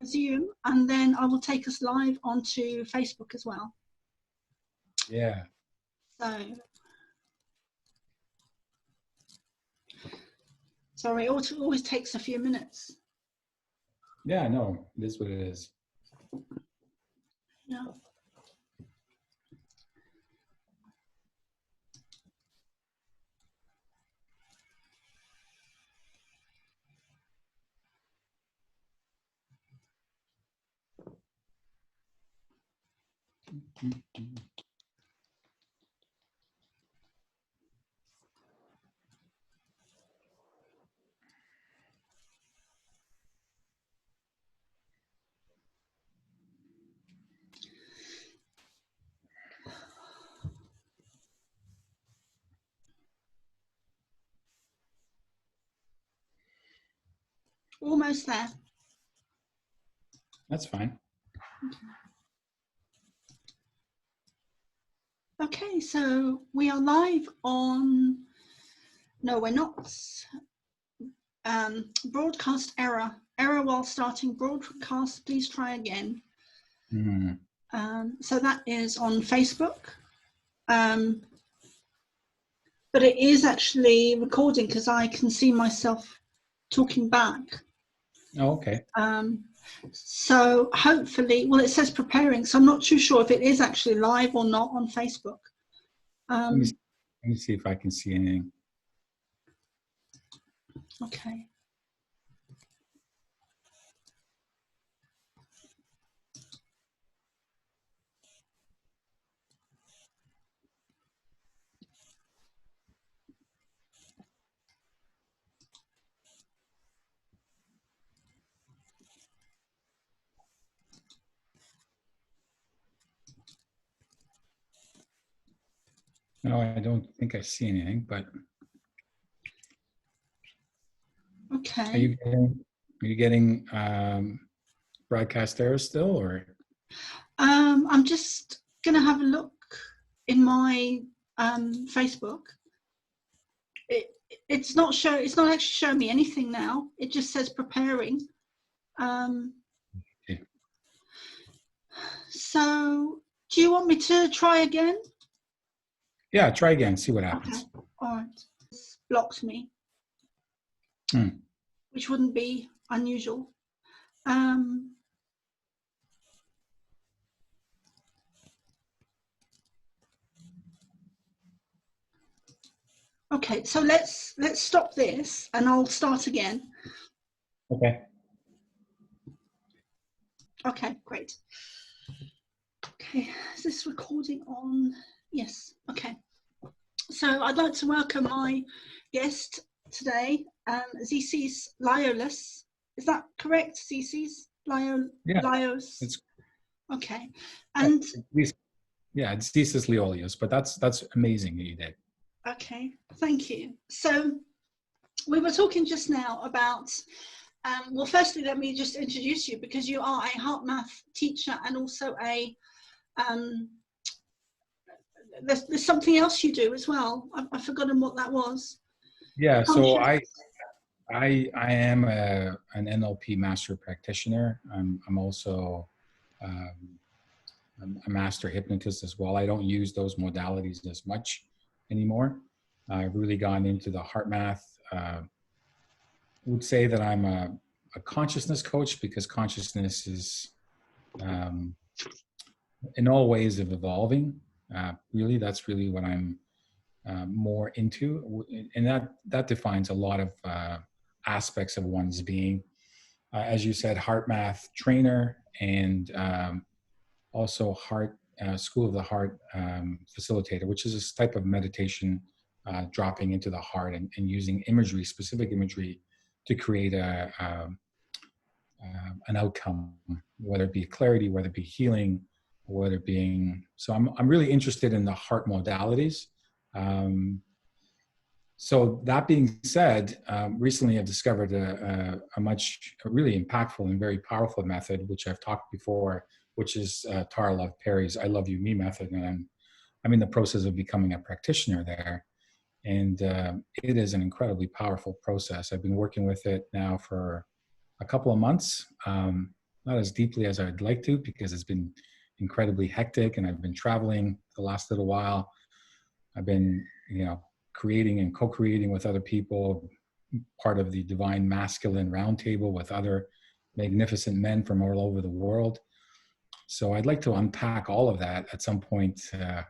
Zoom, and then I will take us live onto Facebook as well. Yeah. So, sorry, it always takes a few minutes. Yeah, no, it is what it is. Yeah. Almost there. That's fine. Okay, so we are live on, no, we're not. Broadcast error. Error while starting broadcast, please try again. Mm. So that is on Facebook. But it is actually recording because I can see myself talking back. Oh, okay. So hopefully, well, it says preparing, so I'm not too sure if it is actually live or not on Facebook. Let me see if I can see anything. Okay. No, I don't think I see anything, but Okay. are you getting broadcast error still, or? I'm just gonna have a look in my Facebook. It's not actually showing me anything now. It just says preparing. Okay. So do you want me to try again? Yeah, try again, see what happens. Okay. All right. It's blocked me, which wouldn't be unusual. Okay, so let's stop this and I'll start again. Okay. Okay, great. Okay, is this recording on? Yes, okay. So I'd like to welcome my guest today, Zissis Liolios. Is that correct, Zissis Liolios? It's, okay. And yeah, it's Zissis Liolios, but that's amazing that you did. Okay, thank you. So we were talking just now about, well, firstly, let me just introduce you because you are a HeartMath teacher and also a, there's something else you do as well. I've forgotten what that was. Yeah, so I am an NLP master practitioner. I'm also a master hypnotist as well. I don't use those modalities as much anymore. I've really gone into the HeartMath. I would say that I'm a consciousness coach because consciousness is in all ways of evolving. Really, that's really what I'm more into, and that defines a lot of aspects of one's being. As you said, HeartMath Trainer, and also School of the Heart facilitator, which is a type of meditation dropping into the heart and using imagery, specific imagery, to create an outcome, whether it be clarity, whether it be healing, whether it being. So I'm really interested in the heart modalities. So that being said, recently I've discovered a really impactful and very powerful method, which I've talked before, which is Tara Love Perry's I Love You Me method. And I'm in the process of becoming a practitioner there. And it is an incredibly powerful process. I've been working with it now for a couple of months. not as deeply as I'd like to, because it's been incredibly hectic, and I've been traveling the last little while. I've been, creating and co-creating with other people, part of the Divine Masculine Roundtable with other magnificent men from all over the world. So I'd like to unpack all of that at some point,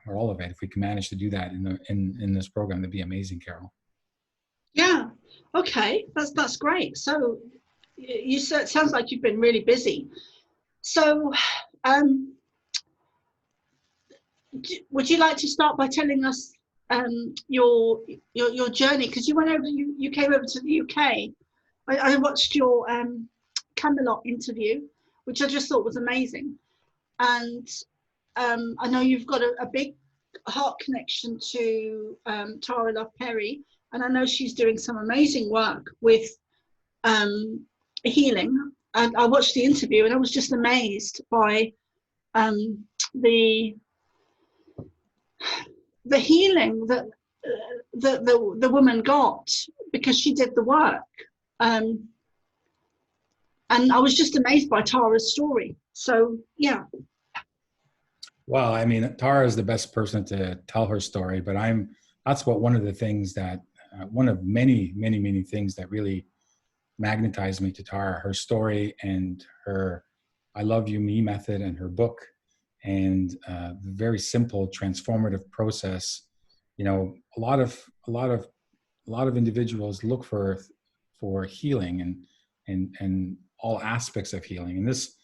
or all of it. If we can manage to do that in this program, that'd be amazing, Carol. Yeah. Okay. That's great. So you said, it sounds like you've been really busy. So would you like to start by telling us your journey? Because you came over to the UK. I watched your Camelot interview, which I just thought was amazing. And I know you've got a big heart connection to Tara Love Perry, and I know she's doing some amazing work with healing. And I watched the interview, and I was just amazed by the healing that the woman got because she did the work. And I was just amazed by Tara's story. So, yeah. Well, I mean, Tara is the best person to tell her story, but that's what one of the things that, one of many, many, many things that really magnetized me to Tara, her story and her I Love You Me method and her book, and the very simple transformative process. A lot of individuals look for healing and all aspects of healing. And this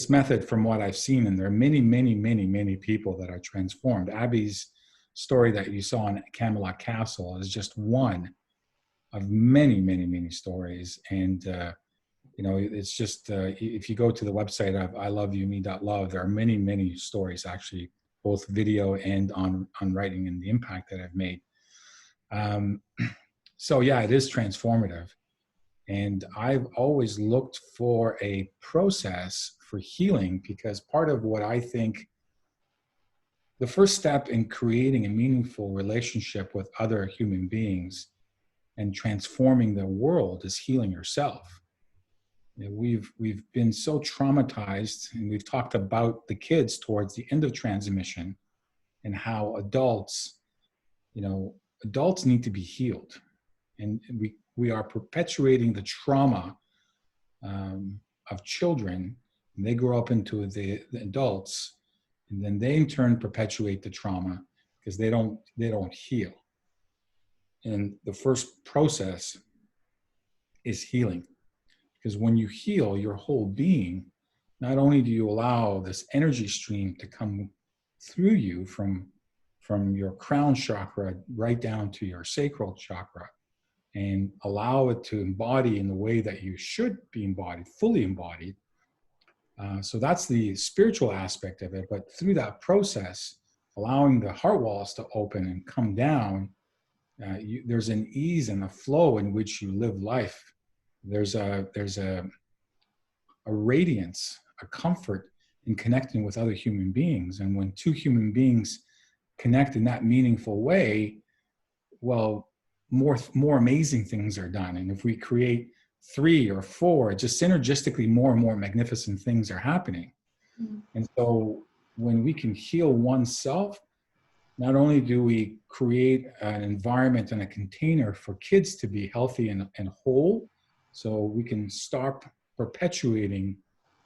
method, from what I've seen, and there are many, many, many, many people that are transformed. Abby's story that you saw in Camelot Castle is just one of many, many, many stories. And, it's just, if you go to the website of iloveyoumi.love, there are many, many stories, actually, both video and on writing, and the impact that I've made. So yeah, it is transformative. And I've always looked for a process for healing, because part of what I think the first step in creating a meaningful relationship with other human beings and transforming the world is healing yourself. We've been so traumatized, and we've talked about the kids towards the end of transmission, and how adults need to be healed. And we are perpetuating the trauma of children, and they grow up into the adults, and then they in turn perpetuate the trauma because they don't heal. And the first process is healing, because when you heal your whole being, not only do you allow this energy stream to come through you from your crown chakra right down to your sacral chakra, and allow it to embody in the way that you should be embodied, fully embodied. So that's the spiritual aspect of it. But through that process, allowing the heart walls to open and come down, there's an ease and a flow in which you live life. There's a radiance, a comfort in connecting with other human beings. And when two human beings connect in that meaningful way, well, more amazing things are done. And if we create 3 or 4, just synergistically, more and more magnificent things are happening. Mm-hmm. And so when we can heal oneself, not only do we create an environment and a container for kids to be healthy and whole, so we can stop perpetuating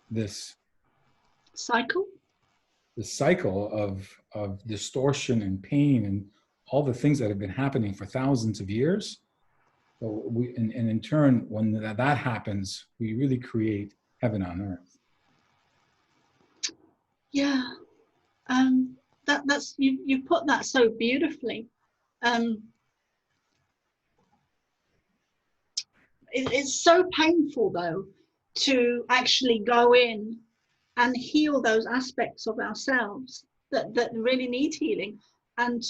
this cycle of distortion and pain and all the things that have been happening for thousands of years. So and in turn, when that happens, we really create heaven on earth. Yeah, that's you put that so beautifully. It's so painful though to actually go in and heal those aspects of ourselves that really need healing. And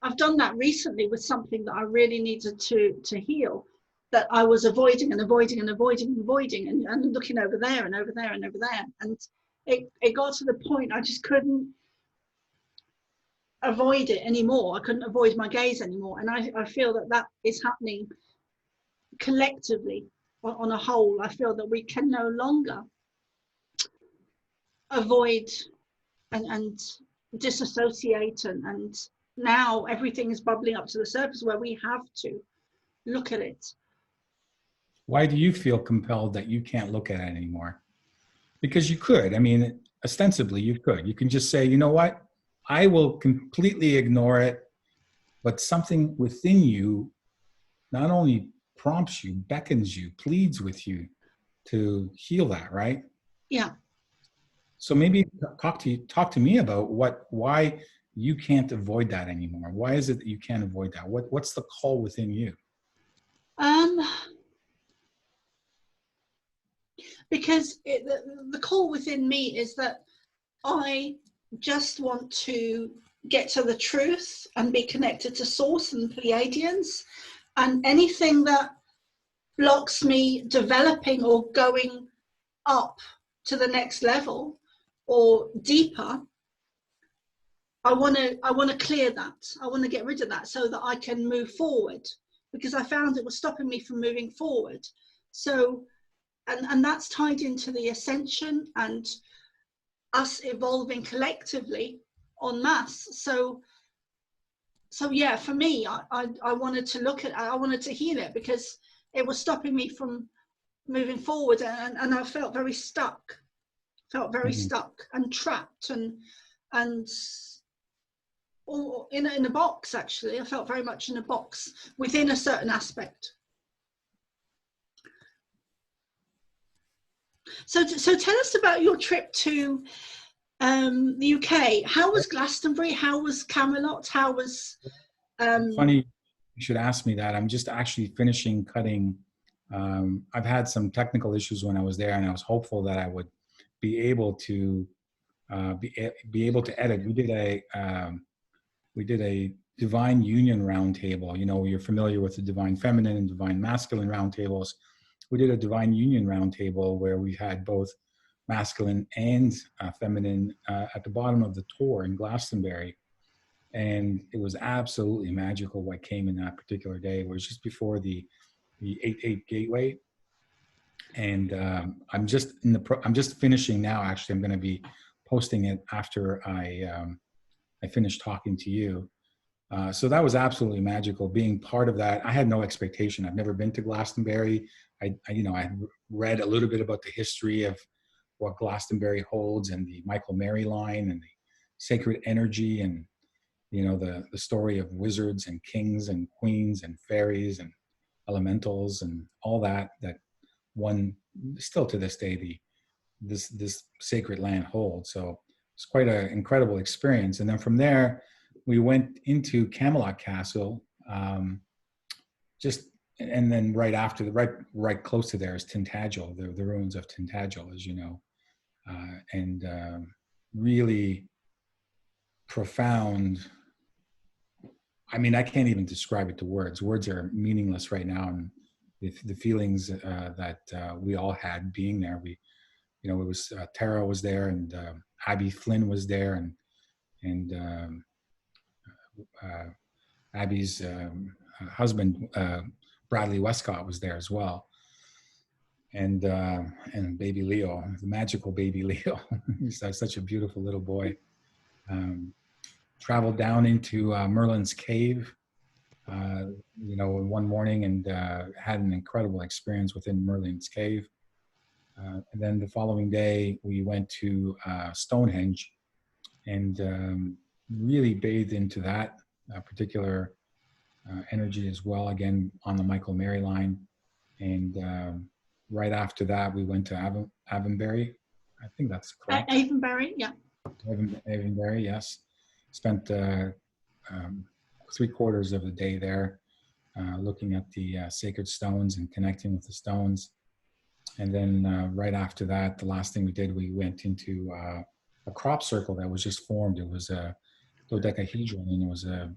I've done that recently with something that I really needed to heal, that I was avoiding and looking over there and over there and over there. And it got to the point I just couldn't avoid it anymore. I couldn't avoid my gaze anymore. And I feel that is happening collectively. on a whole, I feel that we can no longer avoid and disassociate, and now everything is bubbling up to the surface where we have to look at it. Why do you feel compelled that you can't look at it anymore? Because you could. I mean, ostensibly you could. You can just say, you know what? I will completely ignore it, but something within you not only prompts you, beckons you, pleads with you to heal that, right? Yeah. So maybe talk to me about why you can't avoid that anymore. Why is it that you can't avoid that? What's the call within you? Because the call within me is that I just want to get to the truth and be connected to Source and Pleiadians, and anything that blocks me developing or going up to the next level or deeper, I want to clear that. I want to get rid of that so that I can move forward, because I found it was stopping me from moving forward. So, and that's tied into the ascension and us evolving collectively en masse. So yeah, for me, I wanted to look at, I wanted to heal it, because it was stopping me from moving forward, and I felt very stuck, stuck and trapped, and or in a box. Actually, I felt very much in a box within a certain aspect. So tell us about your trip to the UK. How was Glastonbury? How was Camelot? How was Funny you should ask me that. I'm just actually finishing cutting. I've had some technical issues when I was there, and I was hopeful that I would be able to be able to edit. We did a divine union roundtable. You know, you're familiar with the divine feminine and divine masculine roundtables. We did a divine union roundtable where we had both masculine and feminine at the bottom of the tour in Glastonbury. And it was absolutely magical what came in that particular day. It was just before the 8/8 gateway. And I'm just finishing now. Actually, I'm going to be posting it after I finish talking to you. So that was absolutely magical being part of that. I had no expectation. I've never been to Glastonbury. I had read a little bit about the history of what Glastonbury holds and the Michael Mary line and the sacred energy, and the story of wizards and kings and queens and fairies and elementals and all that one still to this day this sacred land holds. So it's quite an incredible experience. And then from there we went into Camelot Castle, and then right after right close to there is Tintagel, the ruins of Tintagel, as you know, and really profound. I mean, I can't even describe it to words. Words are meaningless right now, and the feelings that we all had being there. It was Tara was there, and Abby Flynn was there, and Abby's husband Bradley Westcott was there as well, and baby Leo, the magical baby Leo. He's such a beautiful little boy. Traveled down into Merlin's cave, one morning, and had an incredible experience within Merlin's cave. And then the following day, we went to Stonehenge and really bathed into that particular energy as well, again, on the Michael Mary line. And right after that, we went to Avonbury. I think that's correct. Avonbury, yeah. Avonbury, yes. Spent 3/4 of the day there looking at the sacred stones and connecting with the stones. And then right after that, the last thing we did, we went into a crop circle that was just formed. It was a dodecahedron, and it was the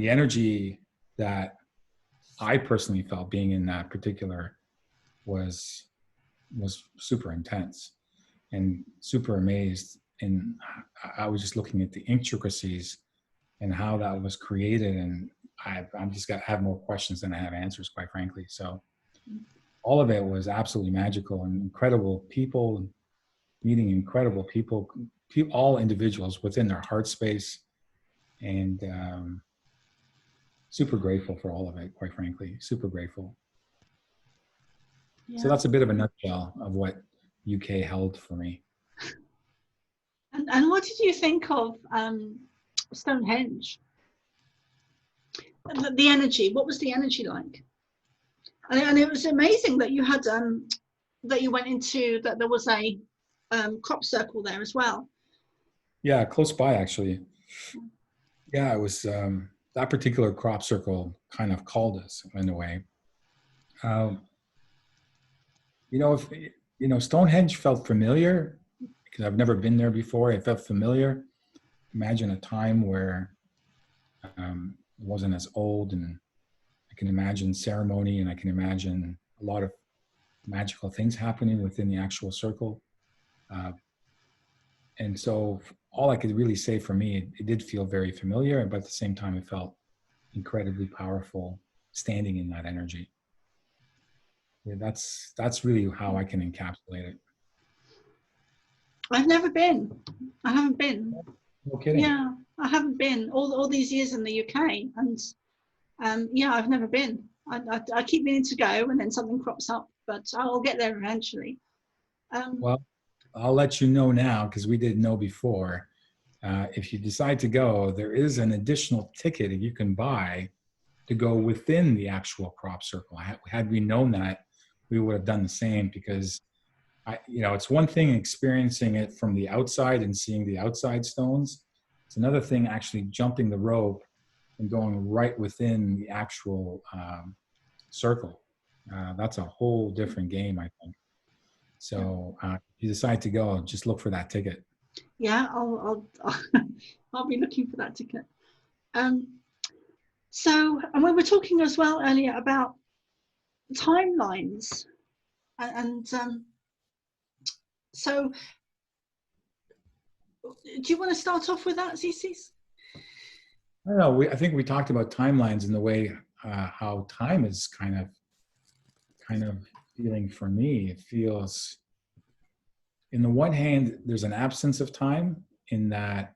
energy that I personally felt being in that particular was super intense and super amazed. And I was just looking at the intricacies and how that was created. And I'm just got have more questions than I have answers, quite frankly. So all of it was absolutely magical and incredible people, meeting incredible people, all individuals within their heart space, and super grateful for all of it, quite frankly, super grateful. Yeah. So that's a bit of a nutshell of what UK held for me. And what did you think of Stonehenge? The energy, what was the energy like? And it was amazing that you had that you went into, that there was a crop circle there as well. Yeah, close by actually. Yeah, it was that particular crop circle kind of called us in a way. You know, if you know, Stonehenge felt familiar because I've never been there before. It felt familiar. Imagine a time where it wasn't as old, and I can imagine ceremony, and I can imagine a lot of magical things happening within the actual circle. And so all I could really say for me, it did feel very familiar, but at the same time, it felt incredibly powerful standing in that energy. Yeah, that's really how I can encapsulate it. I've never been. I haven't been. No kidding. Yeah, I haven't been all these years in the UK, and yeah, I've never been. I keep meaning to go, and then something crops up, but I'll get there eventually. Well, I'll let you know now because we didn't know before. If you decide to go, there is an additional ticket you can buy to go within the actual crop circle. Had we known that, we would have done the same because it's one thing experiencing it from the outside and seeing the outside stones. It's another thing actually jumping the rope and going right within the actual circle. That's a whole different game, I think. So if you decide to go, just look for that ticket. Yeah, I'll be looking for that ticket. So, and we were talking as well earlier about timelines, and so do you want to start off with that, Zissis? I don't know. I think we talked about timelines in the way how time is kind of feeling for me. It feels, in the one hand, there's an absence of time in that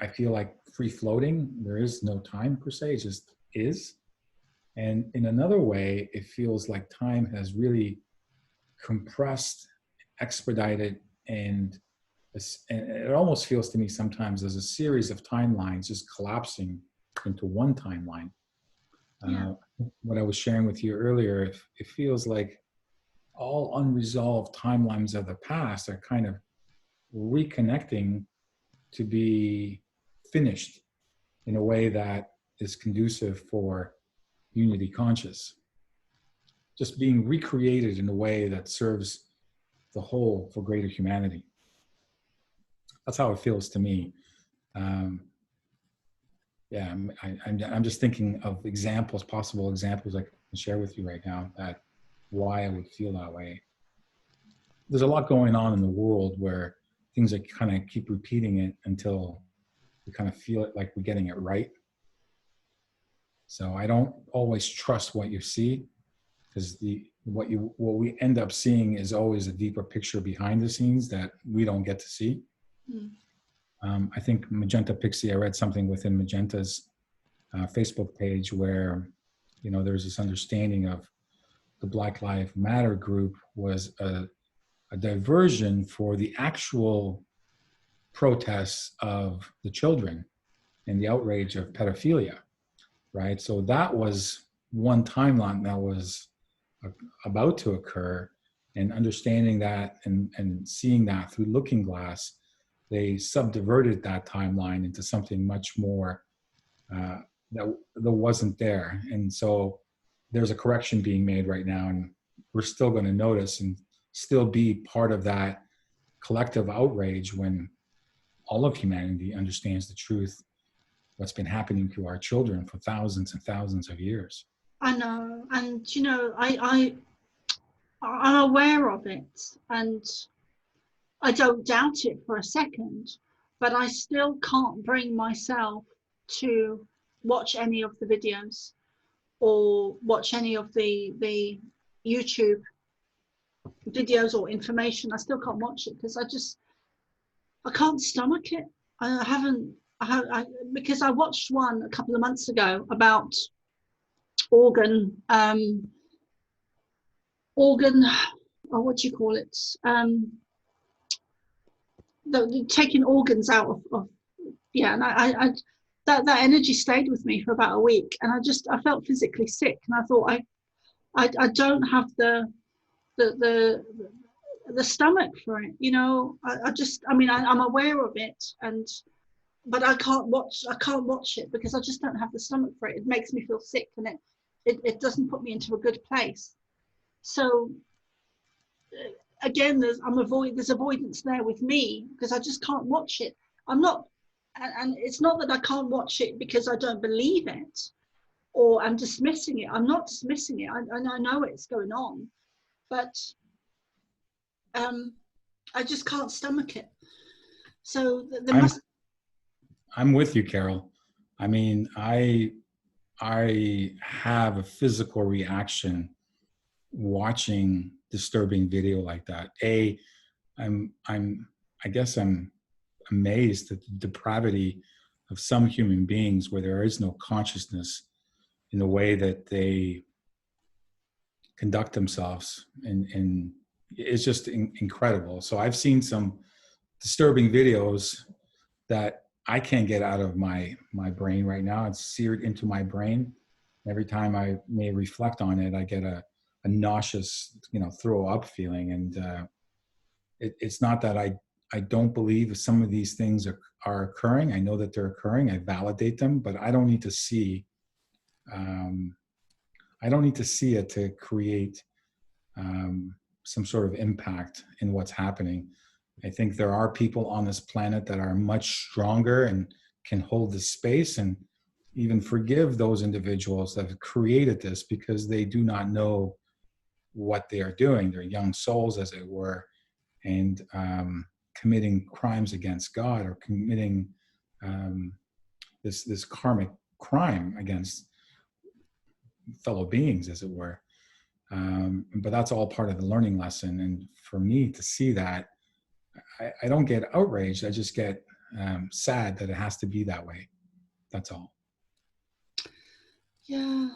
I feel like free floating. There is no time per se, it just is. And in another way, it feels like time has really compressed, expedited, and it almost feels to me sometimes as a series of timelines just collapsing into one timeline. Yeah. What I was sharing with you earlier, it feels like all unresolved timelines of the past are kind of reconnecting to be finished in a way that is conducive for unity conscious. Just being recreated in a way that serves the whole for greater humanity. That's how it feels to me. Yeah, I'm just thinking of possible examples I can share with you right now that why I would feel that way. There's a lot going on in the world where things are kind of keep repeating it until we kind of feel it like we're getting it right. So I don't always trust what you see, because what we end up seeing is always a deeper picture behind the scenes that we don't get to see. I think Magenta Pixie, I read something within Magenta's Facebook page where, there's this understanding of the Black Lives Matter group was a diversion for the actual protests of the children and the outrage of pedophilia, right? So that was one timeline that was about to occur, and understanding that and seeing that through Looking Glass, they subdiverted that timeline into something much more that wasn't there. And so there's a correction being made right now, and we're still going to notice and still be part of that collective outrage when all of humanity understands the truth, what's been happening to our children for thousands and thousands of years. I know, and I'm aware of it, and I don't doubt it for a second, but I still can't bring myself to watch any of the videos or watch any of the YouTube videos or information. I still can't watch it because I can't stomach it. I haven't, because I watched one a couple of months ago about organ, or what do you call it? Taking organs out of yeah, and that energy stayed with me for about a week, and I felt physically sick, and I thought I don't have the stomach for it, you know. I mean, I'm aware of it, but I can't watch it because I just don't have the stomach for it. It makes me feel sick, and it doesn't put me into a good place. So again, there's avoidance there with me because I just can't watch it. I'm not, and it's not that I can't watch it because I don't believe it or I'm dismissing it. I'm not dismissing it. I know it's going on, but I just can't stomach it. So I'm with you, Carol. I mean, I have a physical reaction watching disturbing video like that. I guess I'm amazed at the depravity of some human beings where there is no consciousness in the way that they conduct themselves, and it's just incredible. So I've seen some disturbing videos that I can't get out of my brain right now. It's seared into my brain. Every time I may reflect on it, I get a nauseous, throw up feeling. And it's not that I don't believe some of these things are occurring. I know that they're occurring. I validate them, but I don't need to see. I don't need to see it to create some sort of impact in what's happening. I think there are people on this planet that are much stronger and can hold the space and even forgive those individuals that have created this because they do not know what they are doing. They're young souls, as it were, and committing crimes against God or committing this karmic crime against fellow beings, as it were. But that's all part of the learning lesson. And for me to see that, I don't get outraged. I just get sad that it has to be that way. That's all. Yeah,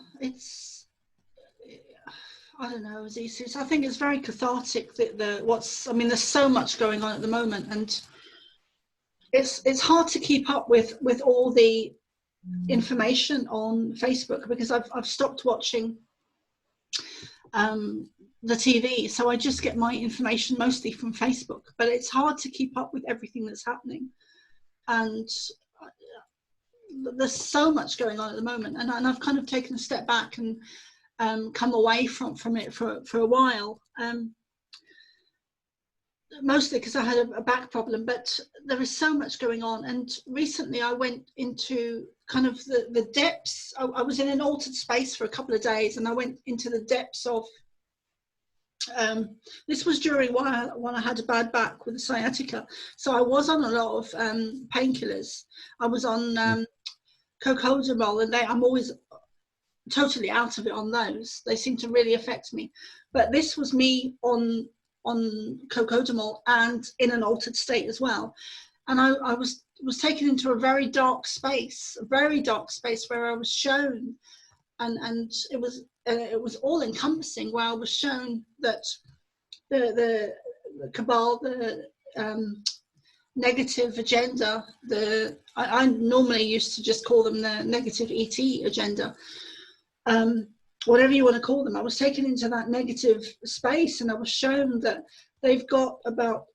I don't know, Zissis. I think it's very cathartic that there's so much going on at the moment, and it's hard to keep up with all the information on Facebook because I've stopped watching the TV, so I just get my information mostly from Facebook. But it's hard to keep up with everything that's happening, and there's so much going on at the moment, and I've kind of taken a step back and come away from it for a while, mostly because I had a back problem. But there is so much going on, and recently I went into kind of the depths. I was in an altered space for a couple of days, and I went into the depths of this was during when I had a bad back with the sciatica, so I was on a lot of painkillers. I was on cocodamol, and I'm always totally out of it on those. They seem to really affect me, but this was me on cocodamol and in an altered state as well. And I was taken into a very dark space where I was shown, and it was all encompassing, where I was shown that the cabal, the negative agenda, I normally used to just call them the negative ET agenda, whatever you want to call them. I was taken into that negative space, and I was shown that they've got about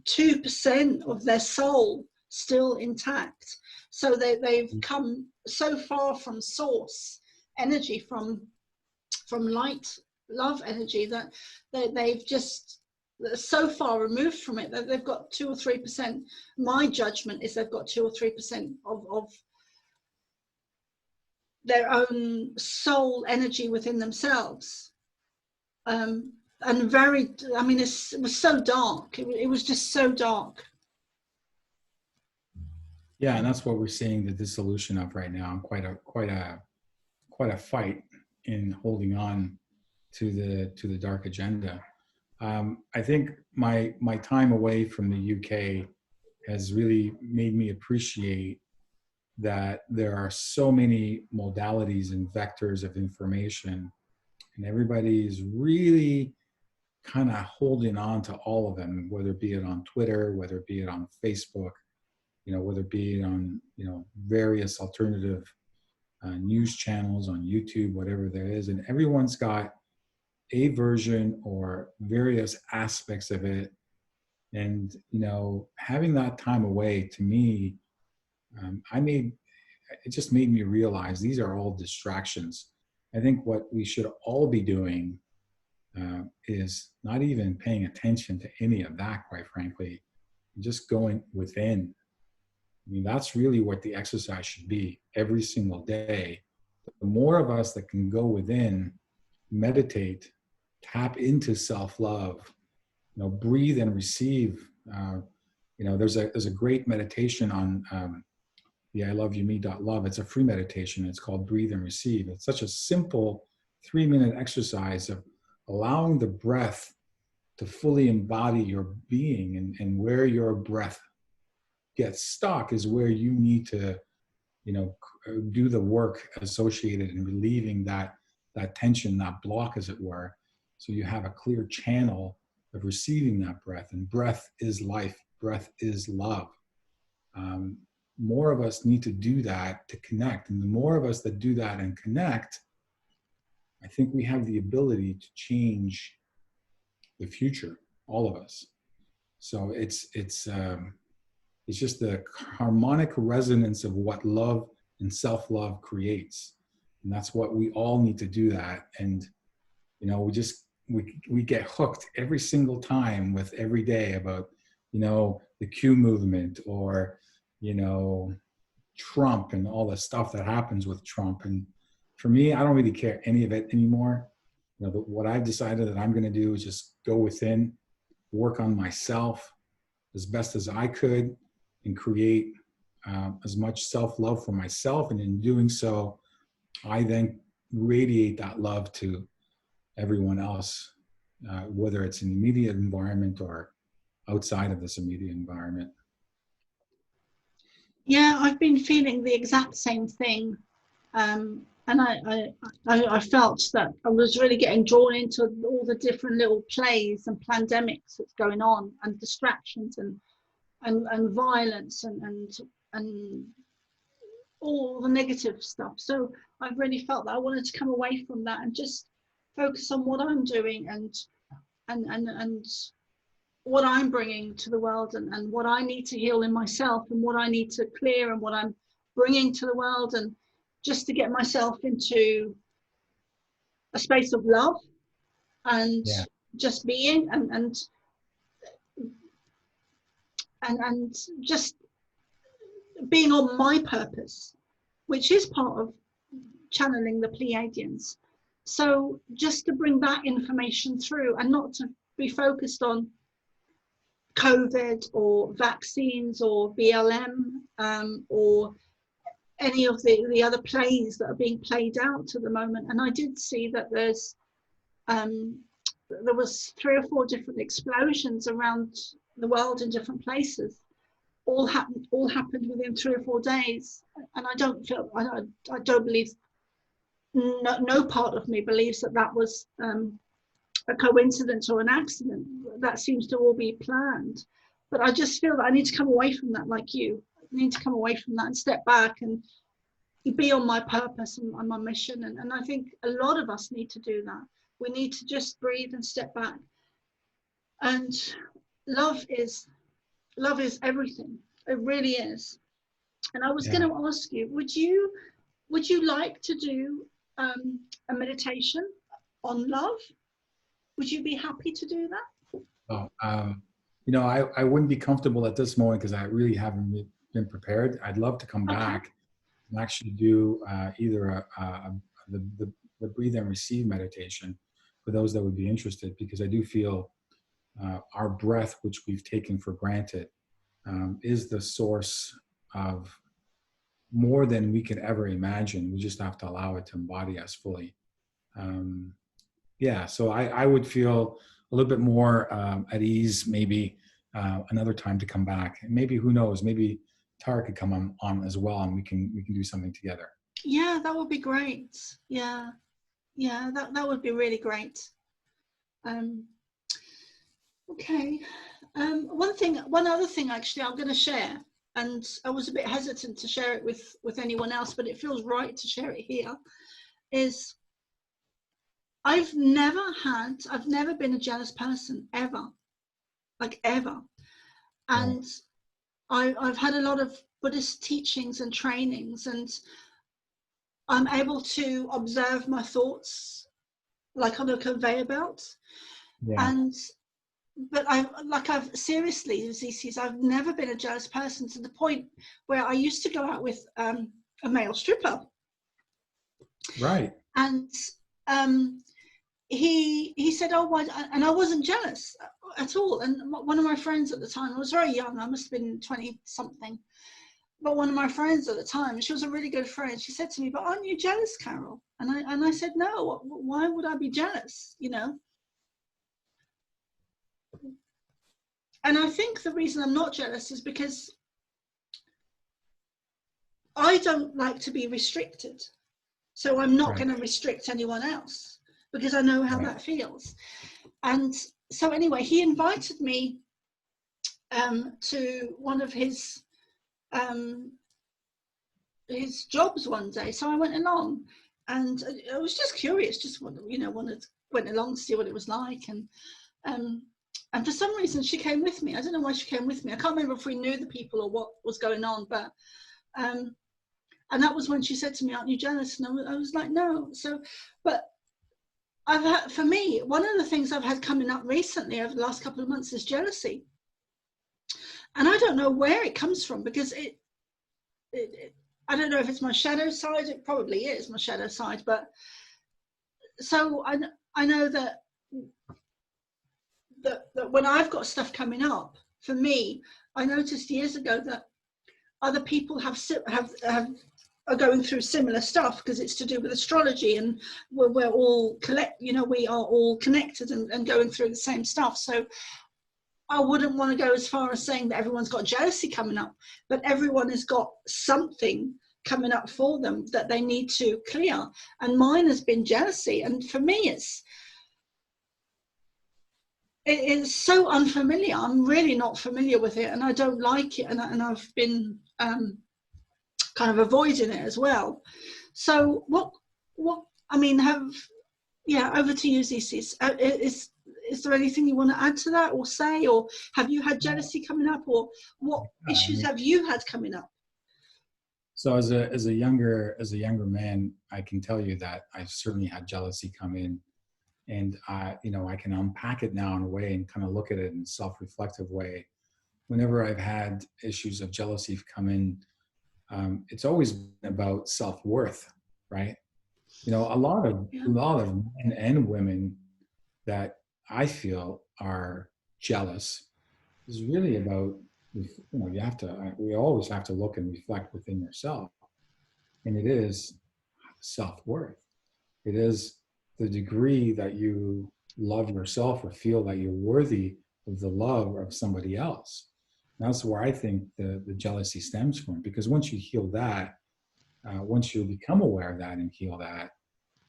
2% of their soul still intact. So they've come so far from source energy, from light, love energy, that they've just so far removed from it that they've got 2 or 3%. My judgment is they've got 2 or 3% of their own soul energy within themselves. And very, I mean, it was so dark. It was just so dark. Yeah, and that's what we're seeing the dissolution of right now. Quite a fight in holding on to the dark agenda. I think my time away from the UK has really made me appreciate that there are so many modalities and vectors of information, and everybody is really kind of holding on to all of them, whether it be it on Twitter, whether it be it on Facebook, whether it be on, various alternative news channels on YouTube, whatever there is. And everyone's got a version or various aspects of it. And, having that time away, to me, it just made me realize these are all distractions. I think what we should all be doing is not even paying attention to any of that, quite frankly, just going within. I mean, that's really what the exercise should be every single day. The more of us that can go within, meditate, tap into self-love, breathe and receive. There's a great meditation on the I Love You Me.love. It's a free meditation. It's called Breathe and Receive. It's such a simple 3-minute exercise of allowing the breath to fully embody your being, and where your breath gets stuck is where you need to, do the work associated in relieving that tension, that block, as it were. So you have a clear channel of receiving that breath. And breath is life. Breath is love. More of us need to do that to connect. And the more of us that do that and connect, I think we have the ability to change the future, all of us. So it's just the harmonic resonance of what love and self-love creates. And that's what we all need to do that. And, we get hooked every single time with every day about, the Q movement or, Trump and all the stuff that happens with Trump. And for me, I don't really care any of it anymore. But what I've decided that I'm going to do is just go within, work on myself as best as I could, and create as much self-love for myself. And in doing so, I then radiate that love to everyone else, whether it's in the immediate environment or outside of this immediate environment. Yeah, I've been feeling the exact same thing. And I felt that I was really getting drawn into all the different little plays and pandemics that's going on, and distractions and violence and all the negative stuff. So I really felt that I wanted to come away from that and just focus on what I'm doing and what I'm bringing to the world, and what I need to heal in myself, and what I need to clear, and what I'm bringing to the world, and just to get myself into a space of love and just being and just being on my purpose, which is part of channeling the Pleiadians. So just to bring that information through, and not to be focused on COVID or vaccines or BLM or any of the other plays that are being played out at the moment. And I did see that there was 3 or 4 different explosions around the world in different places. All happened within 3 or 4 days, and I don't believe, no part of me believes that was a coincidence or an accident. That seems to all be planned. But I just feel that I need to come away from that, like you. I need to come away from that and step back and be on my purpose and on my mission. And I think a lot of us need to do that. We need to just breathe and step back. And love is everything. It really is. And I was going to ask you, would you like to do a meditation on love? Would you be happy to do that? Oh, I wouldn't be comfortable at this moment because I really haven't been prepared. I'd love to come back and actually do either the breathe and receive meditation for those that would be interested, because I do feel our breath, which we've taken for granted, is the source of more than we could ever imagine. We just have to allow it to embody us fully. Yeah, so I would feel a little bit more at ease, maybe another time to come back. And maybe, who knows, maybe Tara could come on as well, and we can do something together. Yeah, that would be great. Yeah, that would be really great. Okay. One other thing, actually, I'm going to share, and I was a bit hesitant to share it with anyone else, but it feels right to share it here, is I've never been a jealous person, ever, like ever. And I've had a lot of Buddhist teachings and trainings, and I'm able to observe my thoughts like on a conveyor belt. Yeah. But I've seriously, Zissis, I've never been a jealous person, to the point where I used to go out with a male stripper. Right. And he said, oh, why? And I wasn't jealous at all. And one of my friends at the time, I was very young, I must have been 20 something. But one of my friends at the time, she was a really good friend, she said to me, but aren't you jealous, Carol? And I said, no, why would I be jealous, you know? And I think the reason I'm not jealous is because I don't like to be restricted. So I'm not going to restrict anyone else, because I know how that feels. And so anyway, he invited me to one of his jobs one day. So I went along, and I was just curious, just went along to see what it was like. And for some reason, she came with me. I don't know why she came with me. I can't remember if we knew the people or what was going on, but and that was when she said to me, aren't you jealous? And I was like, no. So, but for me, one of the things I've had coming up recently over the last couple of months is jealousy. And I don't know where it comes from, because I don't know if it's my shadow side. It probably is my shadow side. But so I know that when I've got stuff coming up, for me, I noticed years ago that other people are going through similar stuff, because it's to do with astrology, and we're all we are all connected and going through the same stuff. So I wouldn't want to go as far as saying that everyone's got jealousy coming up, but everyone has got something coming up for them that they need to clear. And mine has been jealousy. And for me, it is so unfamiliar. I'm really not familiar with it, and I don't like it, and I've been kind of avoiding it as well. So what I mean, over to you, Zissis. Is there anything you want to add to that, or say, or have you had jealousy coming up, or what issues have you had coming up? So as a younger man, I can tell you that I've certainly had jealousy come in. And I can unpack it now in a way and kind of look at it in a self-reflective way. Whenever I've had issues of jealousy come in, it's always been about self-worth, right? A lot of men and women that I feel are jealous is really about, we always have to look and reflect within yourself. And it is self-worth. It is the degree that you love yourself or feel that you're worthy of the love of somebody else. And that's where I think the jealousy stems from. Because once you heal that, once you become aware of that and heal that,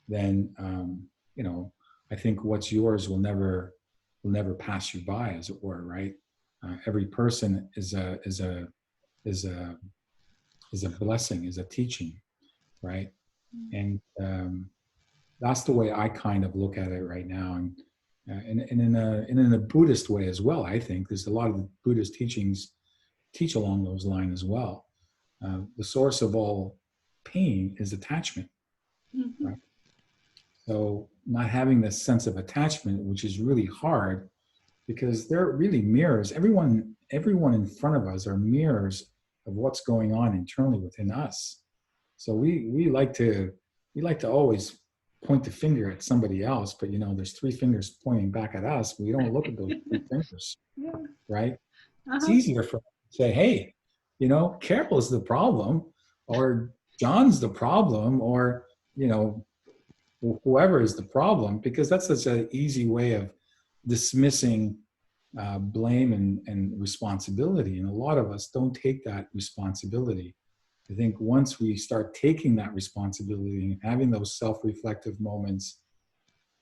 then I think what's yours will never pass you by, as it were, right? Every person is a blessing, is a teaching, right? And that's the way I kind of look at it right now, and in a Buddhist way as well. I think there's a lot of Buddhist teachings teach along those lines as well. The source of all pain is attachment, right? So not having this sense of attachment, which is really hard, because they're really mirrors. Everyone in front of us are mirrors of what's going on internally within us. So we like to always point the finger at somebody else, but there's three fingers pointing back at us. We don't look at those three fingers, right? It's easier for us to say, hey, you know, Carol's the problem, or John's the problem, or, you know, whoever is the problem, because that's such an easy way of dismissing blame and responsibility. And a lot of us don't take that responsibility. I think once we start taking that responsibility and having those self-reflective moments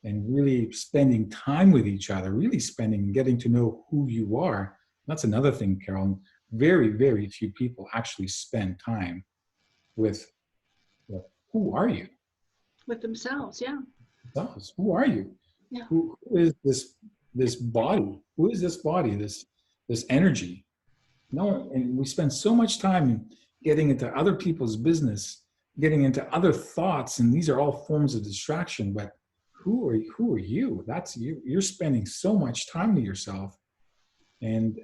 and really spending time with each other, really spending, getting to know who you are. That's another thing, Carol. Very, very few people actually spend time with, well, who are you? With themselves, yeah. Themselves. Who are you? Yeah. Who is this body? Who is this body? This energy? No, and we spend so much time getting into other people's business, getting into other thoughts, and these are all forms of distraction. But who are you? That's you. You're spending so much time to yourself, and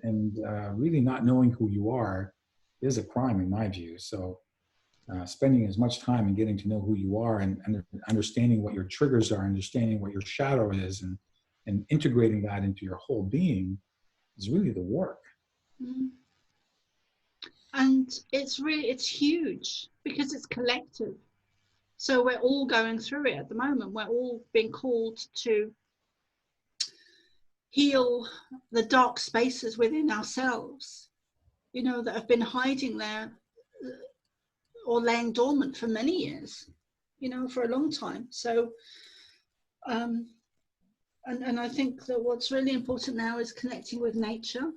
really not knowing who you are is a crime in my view. So spending as much time and getting to know who you are, and understanding what your triggers are, understanding what your shadow is, and integrating that into your whole being is really the work. Mm. And it's huge because it's collective. So we're all going through it at the moment. We're all being called to heal the dark spaces within ourselves, you know, that have been hiding there or laying dormant for many years, you know, for a long time. So, and I think that what's really important now is connecting with nature,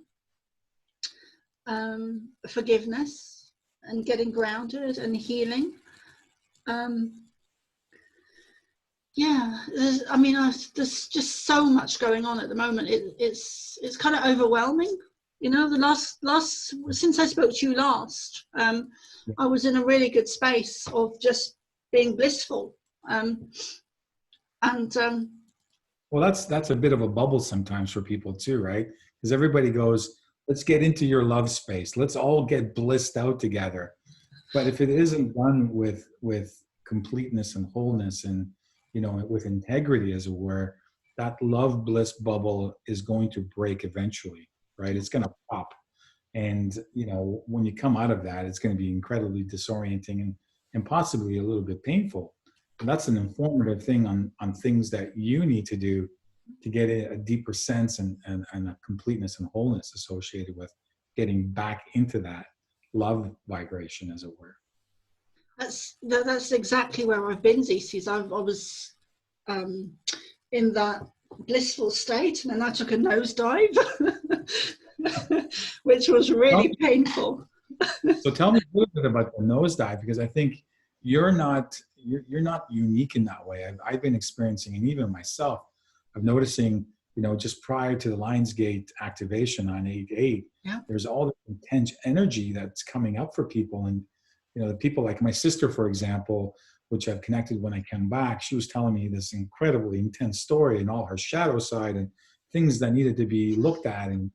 forgiveness, and getting grounded and healing. Yeah, there's just so much going on at the moment. It's kind of overwhelming. You know, the last since I spoke to you last, I was in a really good space of just being blissful. Well, that's a bit of a bubble sometimes for people too, right? Because everybody goes, let's get into your love space. Let's all get blissed out together. But if it isn't done with completeness and wholeness, and, you know, with integrity, as it were, that love bliss bubble is going to break eventually, right? It's going to pop. And, you know, when you come out of that, it's going to be incredibly disorienting and possibly a little bit painful. And that's an informative thing on things that you need to do to get a deeper sense and a completeness and wholeness associated with getting back into that love vibration, as it were. That's exactly where I've been, Zissis. I was in that blissful state, and then I took a nosedive, which was really painful. So tell me a little bit about the nosedive, because I think you're not unique in that way. I've been experiencing, and even myself, I'm noticing, you know, just prior to the Lionsgate activation on 8/8, yeah, there's all this intense energy that's coming up for people. And, you know, the people like my sister, for example, which I've connected when I come back, she was telling me this incredibly intense story and all her shadow side and things that needed to be looked at and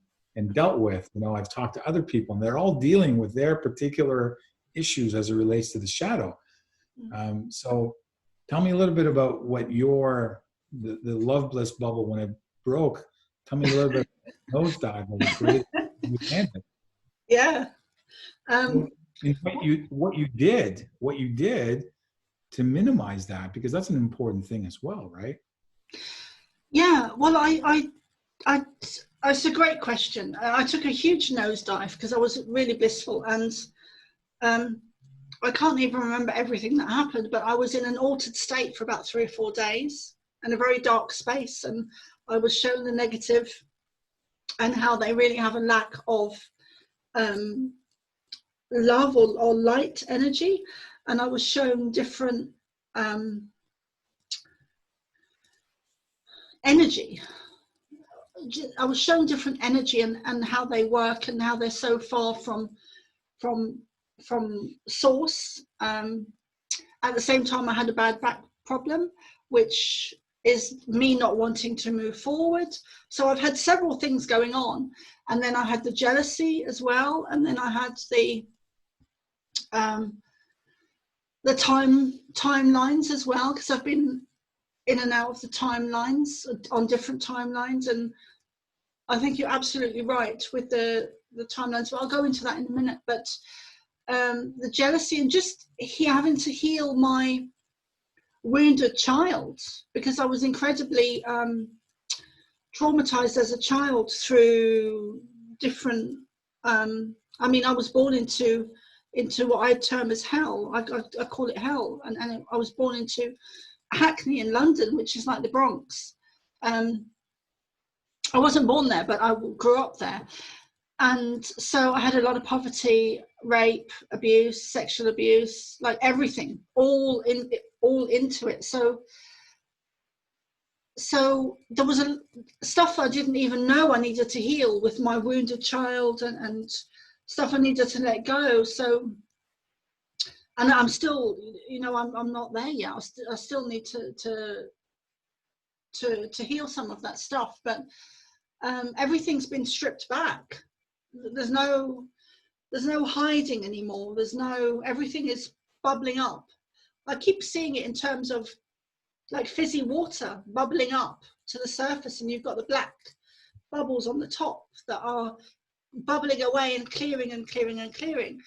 dealt with. You know, I've talked to other people, and they're all dealing with their particular issues as it relates to the shadow. So tell me a little bit about what the love bliss bubble, when it broke. Tell me a little bit about nosedive when it created. Yeah. And what you did to minimize that, because that's an important thing as well, right? Yeah. Well, it's a great question. I took a huge nosedive because I was really blissful, and I can't even remember everything that happened, but I was in an altered state for about 3 or 4 days in a very dark space, and I was shown the negative and how they really have a lack of love or light energy, and I was shown different energy. I was shown different energy and how they work and how they're so far from source. At the same time, I had a bad back problem, which is me not wanting to move forward. So I've had several things going on, and then I had the jealousy as well, and then I had the timelines as well, because I've been in and out of the timelines on different timelines. And I think you're absolutely right with the the timelines, but I'll go into that in a minute. But the jealousy and just having to heal my wounded child, because I was incredibly traumatized as a child through different I mean, I was born into what I term as hell. I call it hell, and I was born into Hackney in London, which is like the Bronx. I wasn't born there, but I grew up there, and so I had a lot of poverty, rape, abuse, sexual abuse, like everything, all into it. So there was stuff I didn't even know I needed to heal with my wounded child, and stuff I needed to let go. So, and I'm still, you know, I'm not there yet. I still need to heal some of that stuff, but everything's been stripped back. There's no hiding anymore. Everything is bubbling up. I keep seeing it in terms of like fizzy water bubbling up to the surface, and you've got the black bubbles on the top that are bubbling away and clearing and clearing and clearing.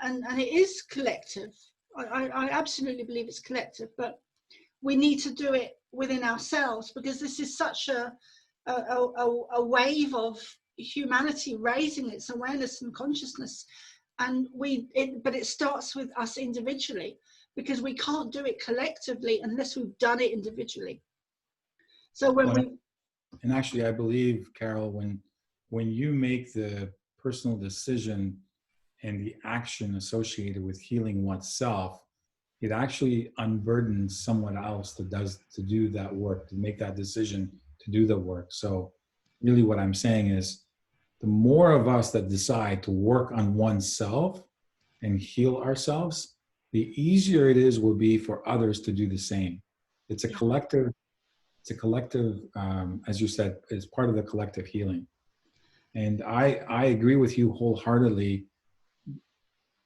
And it is collective. I absolutely believe it's collective, but we need to do it within ourselves, because this is such a wave of humanity raising its awareness and consciousness, and but it starts with us individually, because we can't do it collectively unless we've done it individually. So and actually, I believe, Carol, when you make the personal decision and the action associated with healing oneself, it actually unburdens someone else to do that work, to make that decision, to do the work. So really what I'm saying is, the more of us that decide to work on oneself and heal ourselves, the easier it will be for others to do the same. It's a collective, as you said, it's part of the collective healing. And I agree with you wholeheartedly.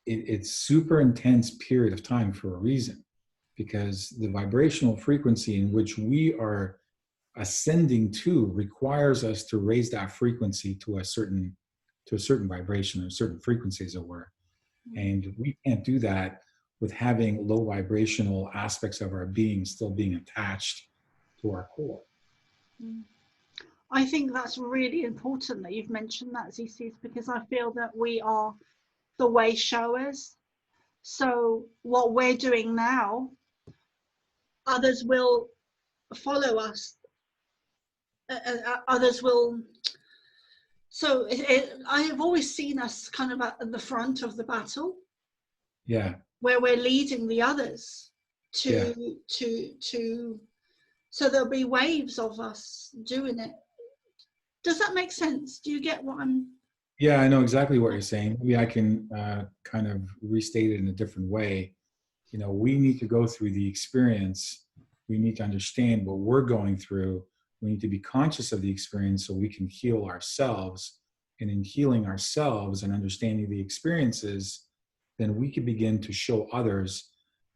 It's super intense period of time for a reason, because the vibrational frequency in which we are ascending to requires us to raise that frequency to a certain vibration, or certain frequency, as it were. And we can't do that with having low vibrational aspects of our being still being attached to our core. I think that's really important that you've mentioned that, Zissis, because I feel that we are the way showers. So what we're doing now, others will follow us. Others will. So I have always seen us kind of at the front of the battle. Yeah. Where we're leading the others to. So there'll be waves of us doing it. Does that make sense? Do you get what I'm? Yeah, I know exactly what you're saying. Maybe I can kind of restate it in a different way. You know, we need to go through the experience. We need to understand what we're going through. We need to be conscious of the experience so we can heal ourselves. And in healing ourselves and understanding the experiences, then we can begin to show others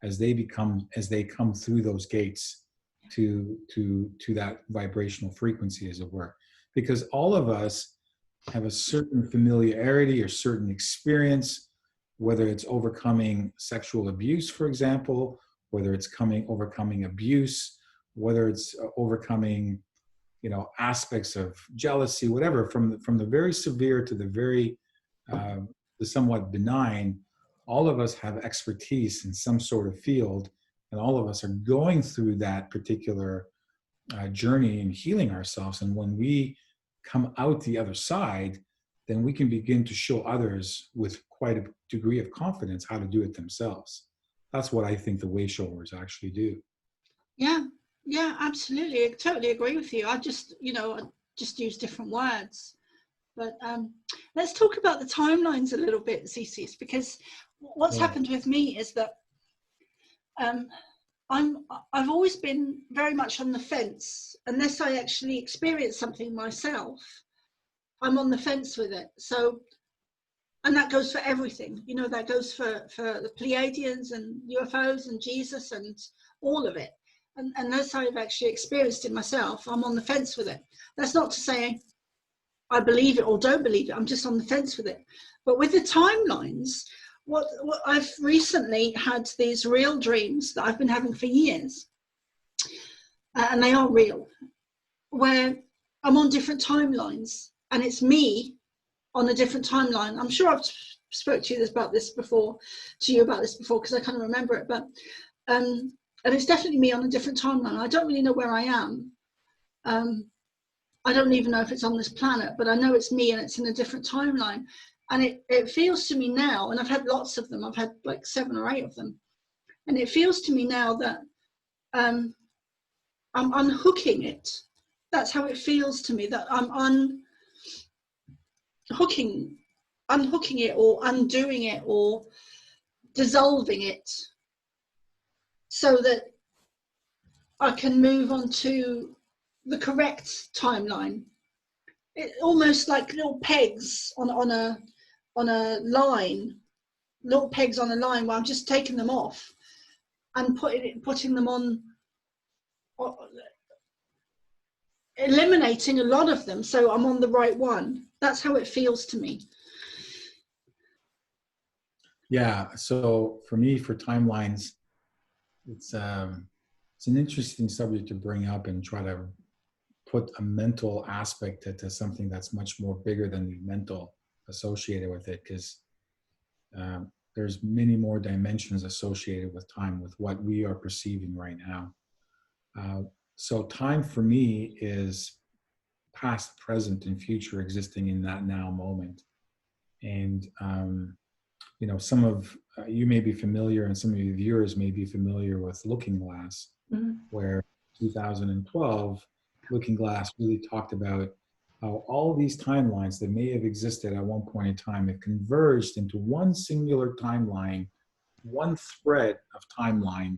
as they come through those gates to that vibrational frequency, as it were. Because all of us have a certain familiarity or certain experience, whether it's overcoming sexual abuse, for example, whether it's overcoming abuse, whether it's overcoming, aspects of jealousy, whatever, from the very severe to the very the somewhat benign. All of us have expertise in some sort of field, and all of us are going through that particular journey in healing ourselves. And when we come out the other side, then we can begin to show others with quite a degree of confidence how to do it themselves. That's what I think the way showers actually do. Yeah, absolutely. I totally agree with you. I just use different words. But let's talk about the timelines a little bit, Zissis, because what's happened with me is that I've always been very much on the fence. Unless I actually experience something myself, I'm on the fence with it. So, and that goes for everything. That goes for the Pleiadians and UFOs and Jesus and all of it. And unless I've actually experienced it myself, I'm on the fence with it. That's not to say I believe it or don't believe it. I'm just on the fence with it. But with the timelines, what I've recently had these real dreams that I've been having for years, and they are real, where I'm on different timelines, and it's me on a different timeline. I'm sure I've spoke to you about this before, because I kind of remember it. But and it's definitely me on a different timeline. I don't really know where I am. I don't even know if it's on this planet, but I know it's me and it's in a different timeline. And it feels to me now, and I've had lots of them, I've had like 7 or 8 of them, and it feels to me now that I'm unhooking it. That's how it feels to me, that I'm unhooking it, or undoing it, or dissolving it, so that I can move on to the correct timeline. It almost like little pegs on a line, little pegs on a line, where I'm just taking them off and putting them on, eliminating a lot of them, so I'm on the right one. That's how it feels to me. Yeah. So for me, for timelines, it's an interesting subject to bring up and try to put a mental aspect to something that's much more bigger than the mental associated with it, because there's many more dimensions associated with time, with what we are perceiving right now. So time for me is past, present, and future existing in that now moment. And some of you may be familiar, and some of your viewers may be familiar with Looking Glass, where 2012 Looking Glass really talked about how all these timelines that may have existed at one point in time have converged into one singular timeline, one thread of timeline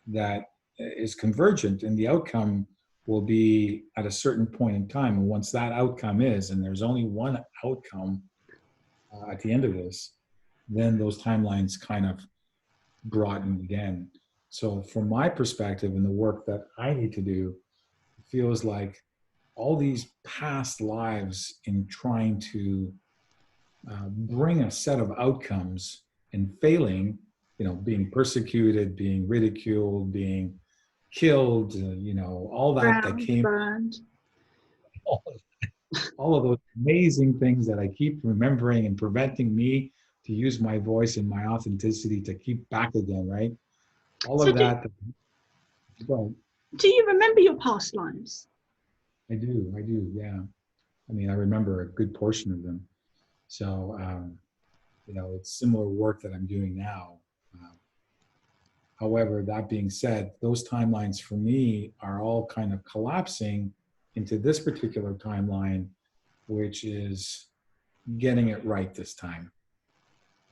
that is convergent, and the outcome will be at a certain point in time. And once that outcome is, and there's only one outcome at the end of this, then those timelines kind of broaden again. So from my perspective and the work that I need to do, it feels like all these past lives in trying to bring a set of outcomes and failing, being persecuted, being ridiculed, being killed, all that came, burned. all of those amazing things that I keep remembering and preventing me to use my voice and my authenticity to keep back again, right? All of that. Do you remember your past lives? I do, yeah. I mean, I remember a good portion of them. So, it's similar work that I'm doing now. However, that being said, those timelines for me are all kind of collapsing into this particular timeline, which is getting it right this time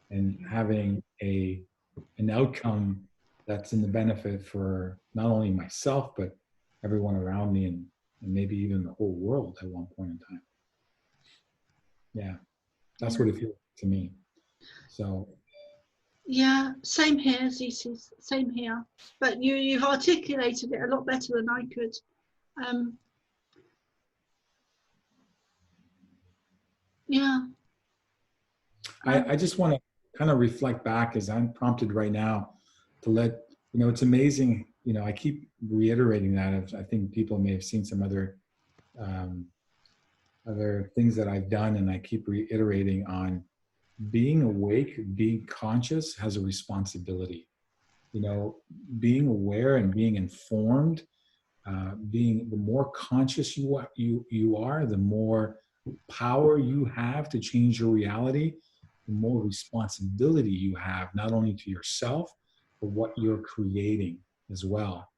and having an outcome that's in the benefit for not only myself, but everyone around me, and maybe even the whole world at one point in time. Yeah, that's what it feels to me. So. Yeah, same here, Zissis, same here. But you've articulated it a lot better than I could. Yeah. I just want to kind of reflect back, as I'm prompted right now to let, it's amazing. I keep reiterating that. I think people may have seen some other things that I've done, and I keep reiterating on being awake, being conscious has a responsibility. Being aware and being informed, the more conscious you are, the more power you have to change your reality, the more responsibility you have, not only to yourself, but what you're creating as well.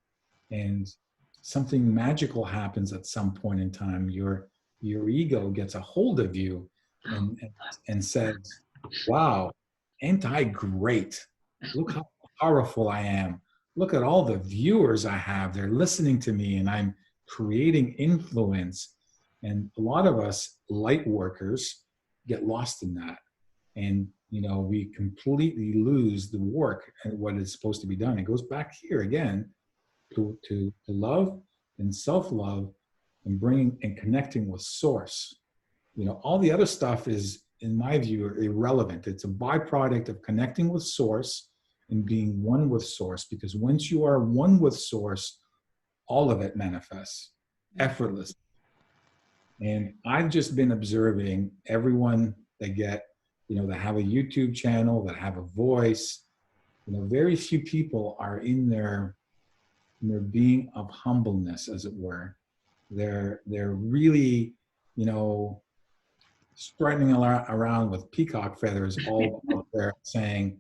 And something magical happens at some point in time. Your ego gets a hold of you and says, wow, ain't I great? Look how powerful I am. Look at all the viewers I have. They're listening to me, and I'm creating influence. And a lot of us light workers get lost in that. And, we completely lose the work and what is supposed to be done. It goes back here again to love and self-love, and bringing and connecting with source. You know, all the other stuff is, in my view, irrelevant. It's a byproduct of connecting with source and being one with source, because once you are one with source, all of it manifests effortlessly. And I've just been observing everyone that get, you know, that have a YouTube channel, that have a voice, you know, very few people are in their being of humbleness, as it were. They're really, you know, strutting around with peacock feathers all up there saying,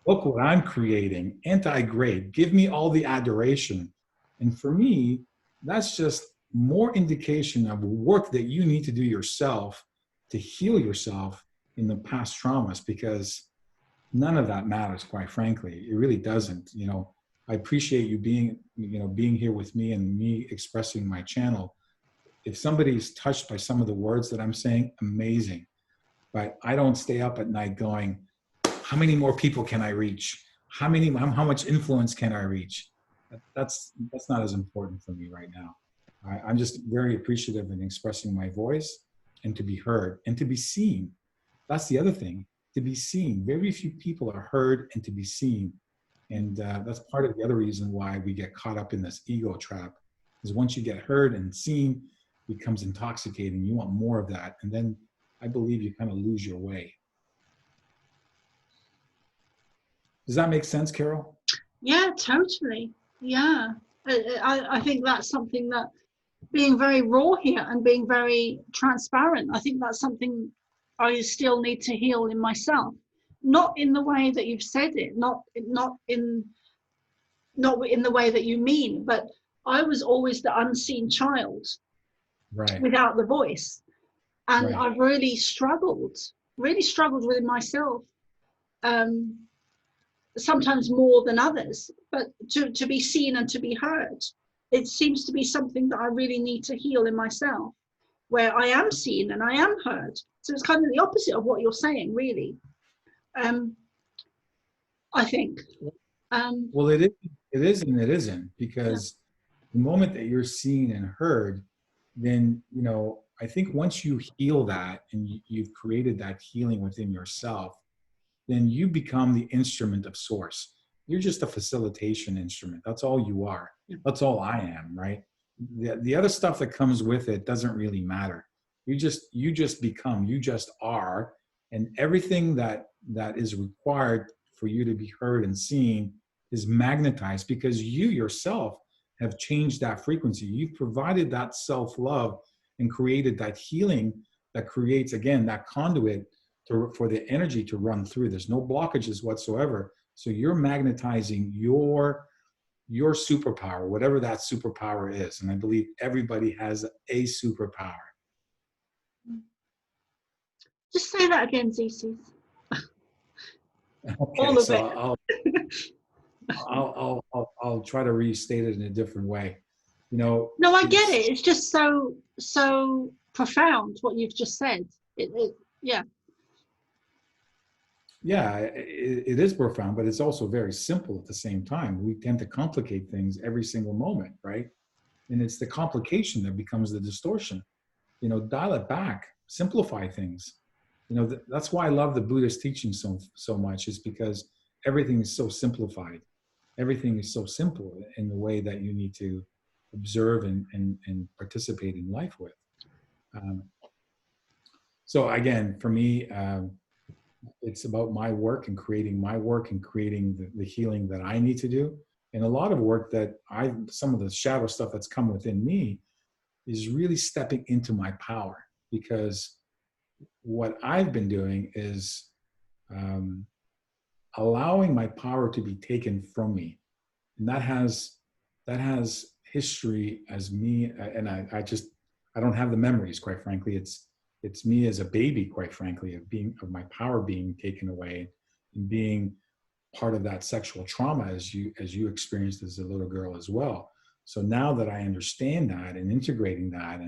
look what I'm creating, anti-grade, give me all the adoration. And for me, that's just more indication of work that you need to do yourself to heal yourself in the past traumas, because none of that matters, quite frankly. It really doesn't. You know, I appreciate you being, you know, being here with me and me expressing my channel. If somebody's touched by some of the words that I'm saying, amazing. But I don't stay up at night going, how many more people can I reach? How much influence can I reach? That's not as important for me right now. I'm just very appreciative in expressing my voice and to be heard and to be seen. That's the other thing, to be seen. Very few people are heard and to be seen. And that's part of the other reason why we get caught up in this ego trap, is once you get heard and seen, it becomes intoxicating. You want more of that. And then I believe you kind of lose your way. Does that make sense, Carol? Yeah, totally. Yeah. I think that's something that, being very raw here and being very transparent, I think that's something I still need to heal in myself. Not in the way that you've said it, not in the way that you mean, but I was always the unseen child, Right. without the voice. And Right. I've really struggled with myself. Sometimes more than others, but to be seen and to be heard, it seems to be something that I really need to heal in myself, where I am seen and I am heard. So it's kind of the opposite of what you're saying, really. I think. Well, it is and it isn't, because the moment that you're seen and heard, then, you know, I think once you heal that and you've created that healing within yourself, then you become the instrument of source. You're just a facilitation instrument. That's all you are. That's all I am, right? The other stuff that comes with it doesn't really matter. You just become, you just are, and everything that is required for you to be heard and seen is magnetized, because you yourself have changed that frequency. You've provided that self-love and created that healing that creates, again, that conduit for the energy to run through. There's no blockages whatsoever. So you're magnetizing your superpower, whatever that superpower is. And I believe everybody has a superpower. Just say that again, Zissis. Okay, All of so it. I'll try to restate it in a different way. You know. No, I get it. It's just so profound what you've just said. Yeah. Yeah, it is profound, but it's also very simple at the same time. We tend to complicate things every single moment, right? And it's the complication that becomes the distortion. You know, dial it back, simplify things. You know, that's why I love the Buddhist teaching so much, is because everything is so simplified. Everything is so simple in the way that you need to observe and participate in life with. So again, for me, it's about my work and creating the healing that I need to do. And a lot of work that some of the shadow stuff that's come within me is really stepping into my power, because what I've been doing is allowing my power to be taken from me. And that has history as me. And I don't have the memories, quite frankly. It's me as a baby, quite frankly, of my power being taken away and being part of that sexual trauma as you experienced as a little girl as well. So now that I understand that and integrating that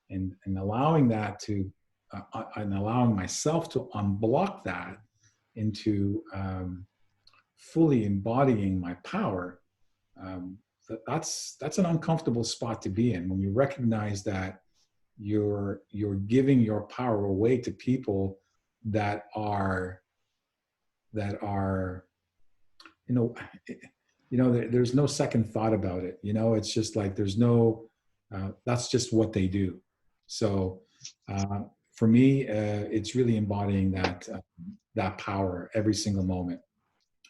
and allowing that to and allowing myself to unblock that into fully embodying my power, that's an uncomfortable spot to be in, when you recognize that you're giving your power away to people that are you know there's no second thought about it. It's just like there's no that's just what they do. So for me, it's really embodying that power every single moment.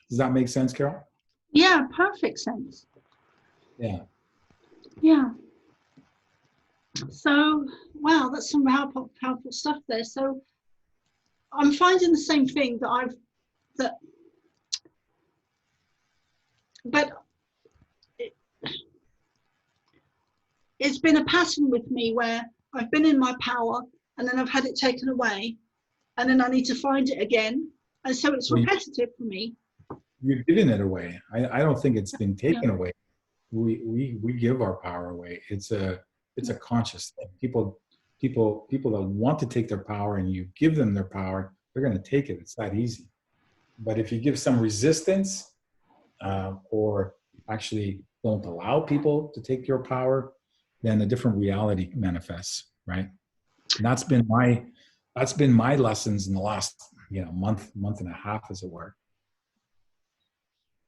Does that make sense, Carol? Yeah, perfect sense. Yeah. Yeah. So, wow, that's some powerful stuff there. So I'm finding the same thing but it's been a pattern with me where I've been in my power and then I've had it taken away and then I need to find it again. And so it's repetitive for me. You're giving it away. I don't think it's been taken Yeah. away. We give our power away. It's a conscious thing. People that want to take their power and you give them their power, they're going to take it. It's that easy. But if you give some resistance or actually don't allow people to take your power, then a different reality manifests, right? And that's been my lessons in the last month and a half, as it were.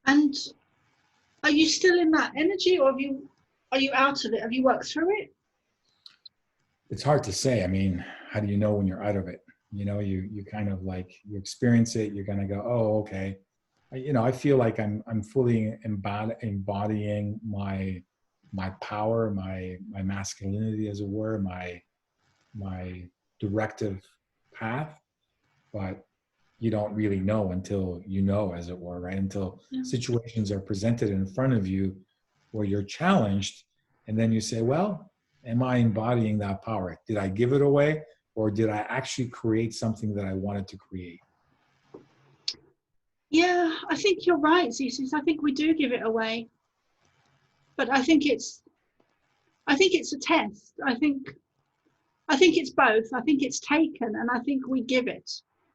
And are you still in that energy, or are you out of it? Have you worked through it? It's hard to say. I mean, how do you know when you're out of it? You kind of like, you experience it, you're going to go, oh, okay. I feel like I'm fully embodying my power, my masculinity, as it were, my directive path. But you don't really know until you know, as it were, right? Until situations are presented in front of you where you're challenged, and then you say, well, am I embodying that power? Did I give it away, or did I actually create something that I wanted to create? Yeah, I think you're right, Zissis. I think we do give it away, but I think it's a test. I think it's both. I think it's taken, and I think we give it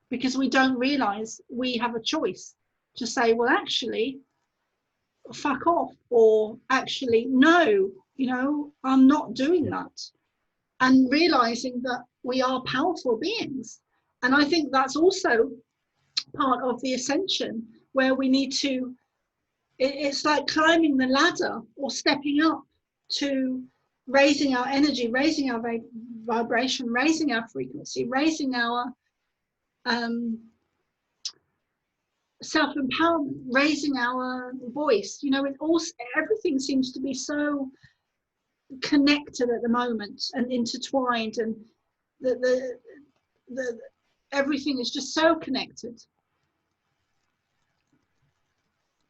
because we don't realize we have a choice to say, well, actually, fuck off, or actually, no, I'm not doing that. And realizing that we are powerful beings. And I think that's also part of the ascension, where we need to, it's like climbing the ladder or stepping up to raising our energy, raising our vibration, raising our frequency, raising our self-empowerment, raising our voice. Everything seems to be so connected at the moment and intertwined, and the everything is just so connected.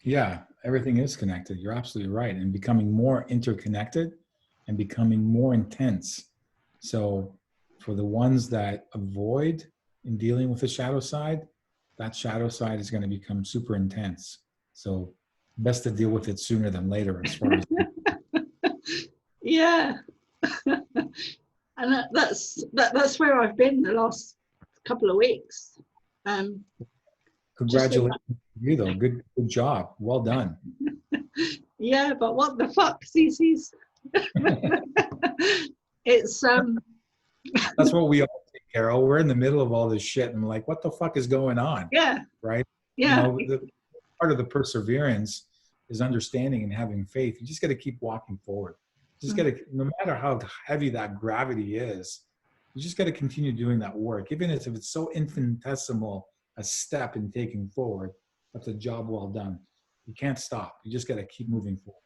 Yeah, everything is connected. You're absolutely right. And becoming more interconnected and becoming more intense. So for the ones that avoid in dealing with the shadow side, that shadow side is going to become super intense. So best to deal with it sooner than later, as far as yeah. And that's where I've been the last couple of weeks. Congratulations to you, though. Good job. Well done. Yeah, but what the fuck, Zissis? It's That's what we all think, Carol. We're in the middle of all this shit, and we're like, what the fuck is going on? Yeah. Right? Yeah. The part of the perseverance is understanding and having faith. You just got to keep walking forward. You just got to, no matter how heavy that gravity is, you just got to continue doing that work, even if it's so infinitesimal a step in taking forward. That's a job well done. You can't stop. You just got to keep moving forward.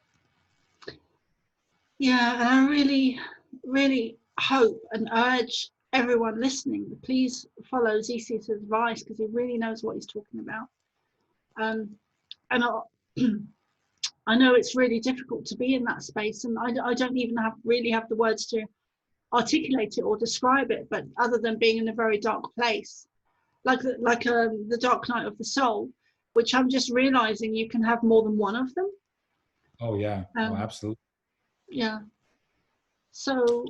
Yeah, and I really, really hope and urge everyone listening to please follow Zissis' advice, because he really knows what he's talking about. And I know it's really difficult to be in that space, and I don't even really have the words to articulate it or describe it, but other than being in a very dark place, like the dark night of the soul, which I'm just realizing you can have more than one of them. Oh yeah, absolutely. Yeah. So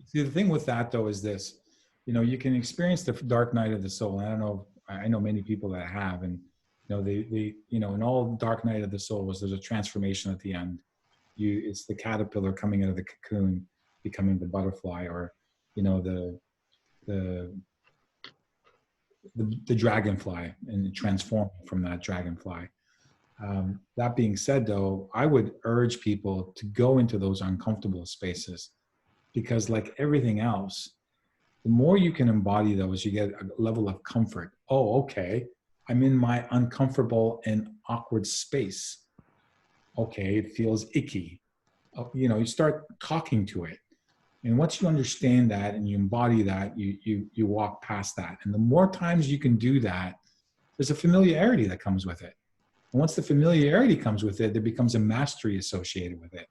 see, the thing with that though is this, you can experience the dark night of the soul. And I know many people that have, and they in all dark night of the soul there's a transformation at the end. It's the caterpillar coming out of the cocoon, becoming the butterfly, or the the the dragonfly and transforming from that dragonfly. That being said, though, I would urge people to go into those uncomfortable spaces, because like everything else, the more you can embody those, you get a level of comfort. Oh, okay, I'm in my uncomfortable and awkward space. Okay, it feels icky. You start talking to it. And once you understand that and you embody that, you walk past that. And the more times you can do that, there's a familiarity that comes with it. And once the familiarity comes with it, there becomes a mastery associated with it.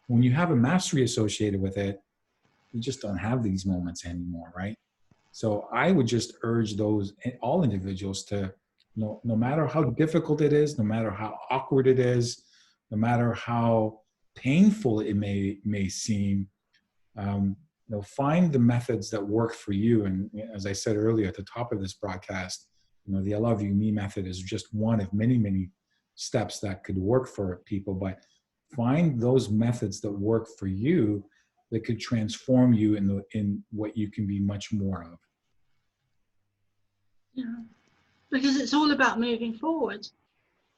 When you have a mastery associated with it, you just don't have these moments anymore, right? So I would just urge all individuals to, no matter how difficult it is, no matter how awkward it is, no matter how painful it may seem, find the methods that work for you. And as I said earlier at the top of this broadcast, the I Love You Me method is just one of many, many steps that could work for people. But find those methods that work for you that could transform you in what you can be much more of. Yeah, because it's all about moving forward,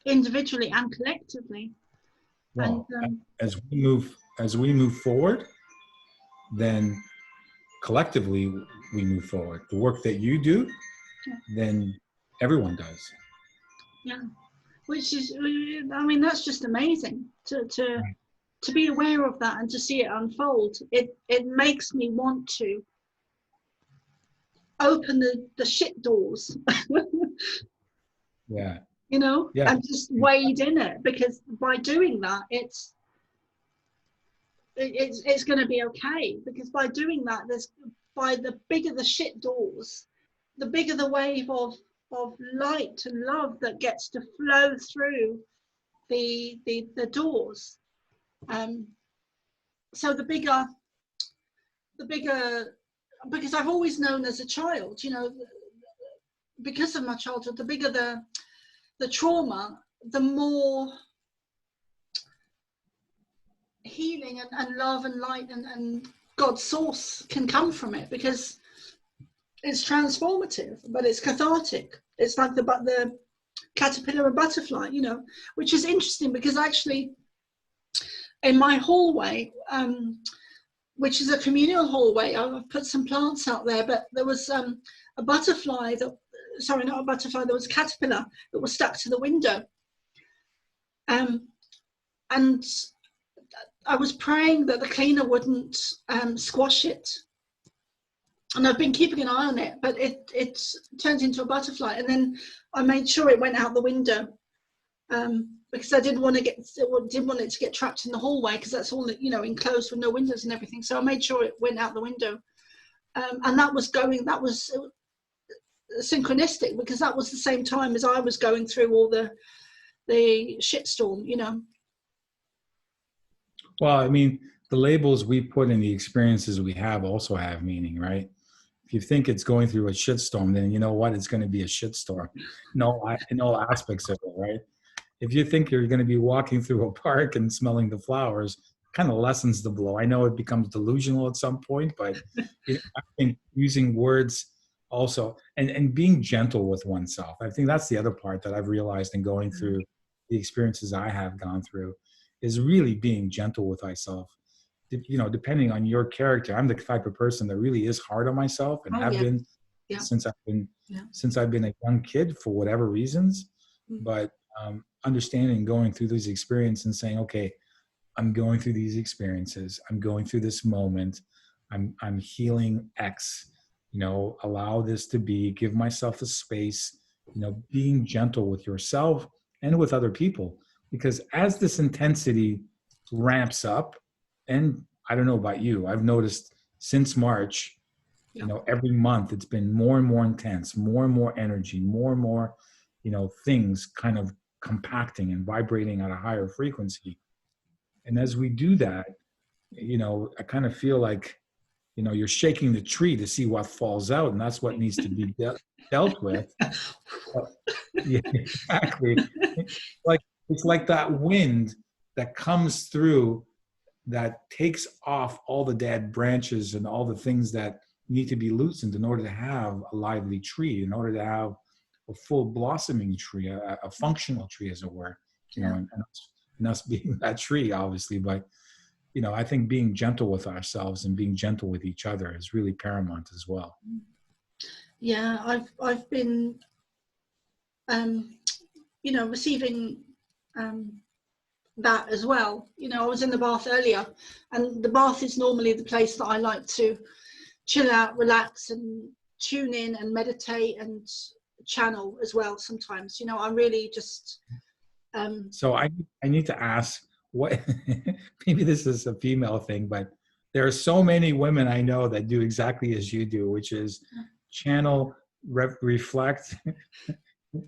individually and collectively. Well, as we move forward, then collectively we move forward. The work that you do, then everyone does. Yeah, which is, that's just amazing to be aware of that and to see it unfold. It makes me want to open the shit doors. Yeah. And just wade in it, because by doing that, it's going to be okay. Because by doing that, the bigger the shit doors, the bigger the wave of light and love that gets to flow through the doors. So the bigger, because I've always known as a child, because of my childhood, the bigger the trauma, the more healing and love and light and God's source can come from it, because it's transformative, but it's cathartic. It's like the caterpillar and butterfly, which is interesting, because actually in my hallway, which is a communal hallway, I've put some plants out there, but there was a butterfly there was a caterpillar that was stuck to the window. And I was praying that the cleaner wouldn't squash it. And I've been keeping an eye on it, but it turned into a butterfly. And then I made sure it went out the window, because I didn't want it to get trapped in the hallway, because that's all, enclosed with no windows and everything. So I made sure it went out the window. And that was synchronistic, because that was the same time as I was going through all the shitstorm, Well, the labels we put in the experiences we have also have meaning, right? If you think it's going through a shitstorm, then you know what? It's going to be a shitstorm. In all aspects of it, right? If you think you're going to be walking through a park and smelling the flowers, kind of lessens the blow. I know it becomes delusional at some point, but I think using words also, and being gentle with oneself. I think that's the other part that I've realized in going through the experiences I have gone through, is really being gentle with myself. Depending on your character, I'm the type of person that really is hard on myself, and been since I've been a young kid, for whatever reasons. But understanding, going through these experiences and saying, okay, I'm going through these experiences, I'm going through this moment, I'm healing X, allow this to be, give myself a space, being gentle with yourself and with other people. Because as this intensity ramps up, and I don't know about you, I've noticed since March, every month it's been more and more intense, more and more energy, more and more, things kind of compacting and vibrating at a higher frequency. And as we do that, I kind of feel like, you're shaking the tree to see what falls out, and that's what needs to be dealt with. Yeah, exactly. It's like that wind that comes through, that takes off all the dead branches and all the things that need to be loosened in order to have a lively tree, in order to have a full blossoming tree, a functional tree, as it were, you know, and us being that tree, obviously. But, you know, I think being gentle with ourselves and being gentle with each other is really paramount as well. Yeah, I've been, you know, receiving that as well. You know, I was in the bath earlier, and the bath is normally the place that I like to chill out, relax, and tune in and meditate and channel as well. Sometimes, you know, I really just so I need to ask, what maybe this is a female thing, but there are so many women I know that do exactly as you do, which is channel, reflect,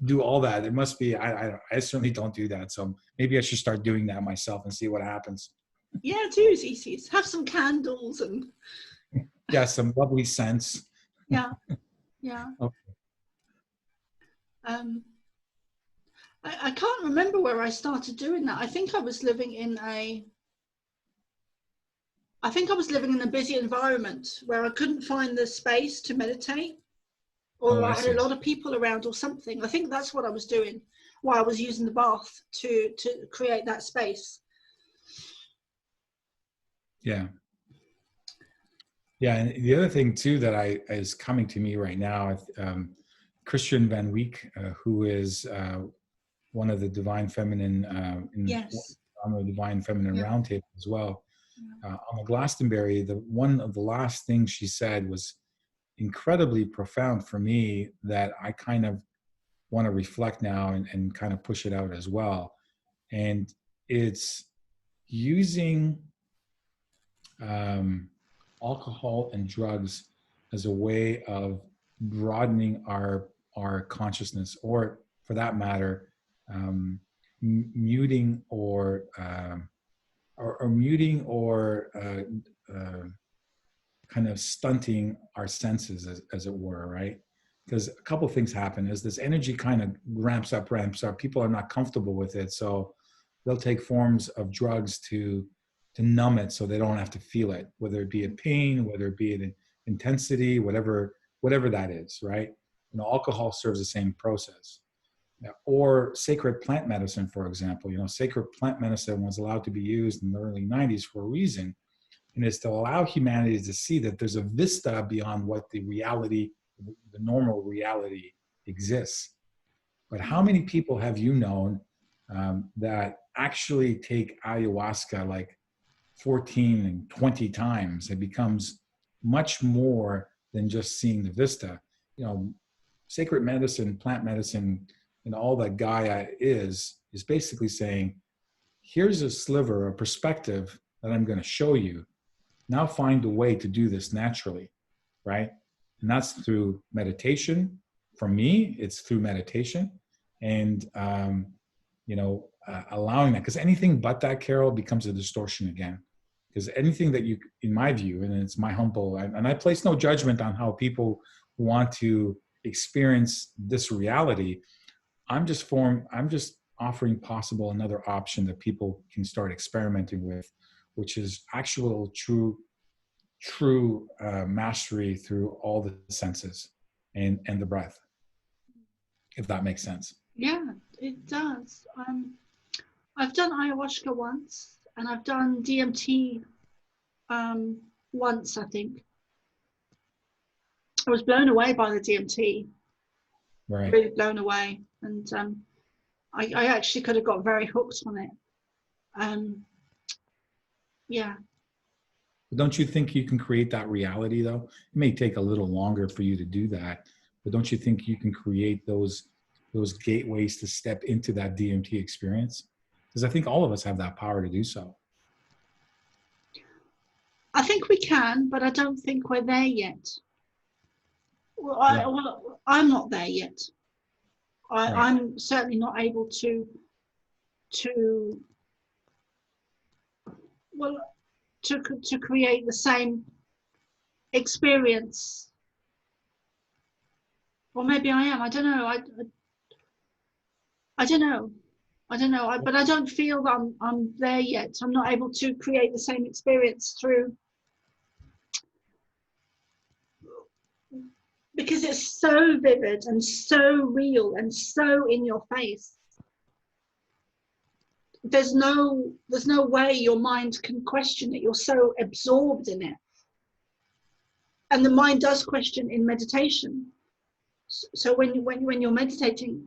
do all that. It must be, I certainly don't do that, so maybe I should start doing that myself and see what happens. Yeah, do Zissis. Have some candles and yeah, some lovely scents. Yeah. Okay. I can't remember where I started doing that. I think I was living in a busy environment where I couldn't find the space to meditate, or I had a lot of people around or something. I think that's what I was doing while I was using the bath to create that space. Yeah. Yeah, and the other thing too that is coming to me right now, Christian Van Wyk, who is one of the Divine Feminine, on the Divine Feminine Roundtable as well. On the Glastonbury, one of the last things she said was incredibly profound for me, that I kind of want to reflect now and kind of push it out as well. And it's using alcohol and drugs as a way of broadening our consciousness, or for that matter, muting or kind of stunting our senses, as it were, right? Because a couple of things happen as this energy kind of ramps up. People are not comfortable with it, so they'll take forms of drugs to numb it, so they don't have to feel it, whether it be a pain, whether it be an intensity, whatever that is, right? You know, alcohol serves the same process. Or sacred plant medicine, for example. You know, sacred plant medicine was allowed to be used in the early 90s for a reason, and is to allow humanity to see that there's a vista beyond what the reality, the normal reality exists. But how many people have you known that actually take ayahuasca like 14 and 20 times? It becomes much more than just seeing the vista. You know, sacred medicine, plant medicine, and all that Gaia is basically saying, here's a sliver, a perspective that I'm going to show you. Now find a way to do this naturally, right? And that's through meditation. For me, it's through meditation and, allowing that. Because anything but that, Carol, becomes a distortion again. Because anything that you, in my view, and it's my humble, and I place no judgment on how people want to experience this reality. I'm just offering possible another option that people can start experimenting with, which is actual true mastery through all the senses and the breath, if that makes sense. Yeah, it does. I've done ayahuasca once, and I've done DMT once, I think. I was blown away by the DMT. Right. Really blown away. And I actually could have got very hooked on it. Yeah. But don't you think you can create that reality, though? It may take a little longer for you to do that, but don't you think you can create those gateways to step into that DMT experience? Because I think all of us have that power to do so. I think we can, but I don't think we're there yet. Well, I'm not there yet. Right. I'm certainly not able to create the same experience. Or maybe I am. I don't know. I don't know. But I don't feel that I'm there yet. I'm not able to create the same experience through because it's so vivid and so real and so in your face. There's no way your mind can question it. You're so absorbed in it. And the mind does question in meditation. So when you're meditating,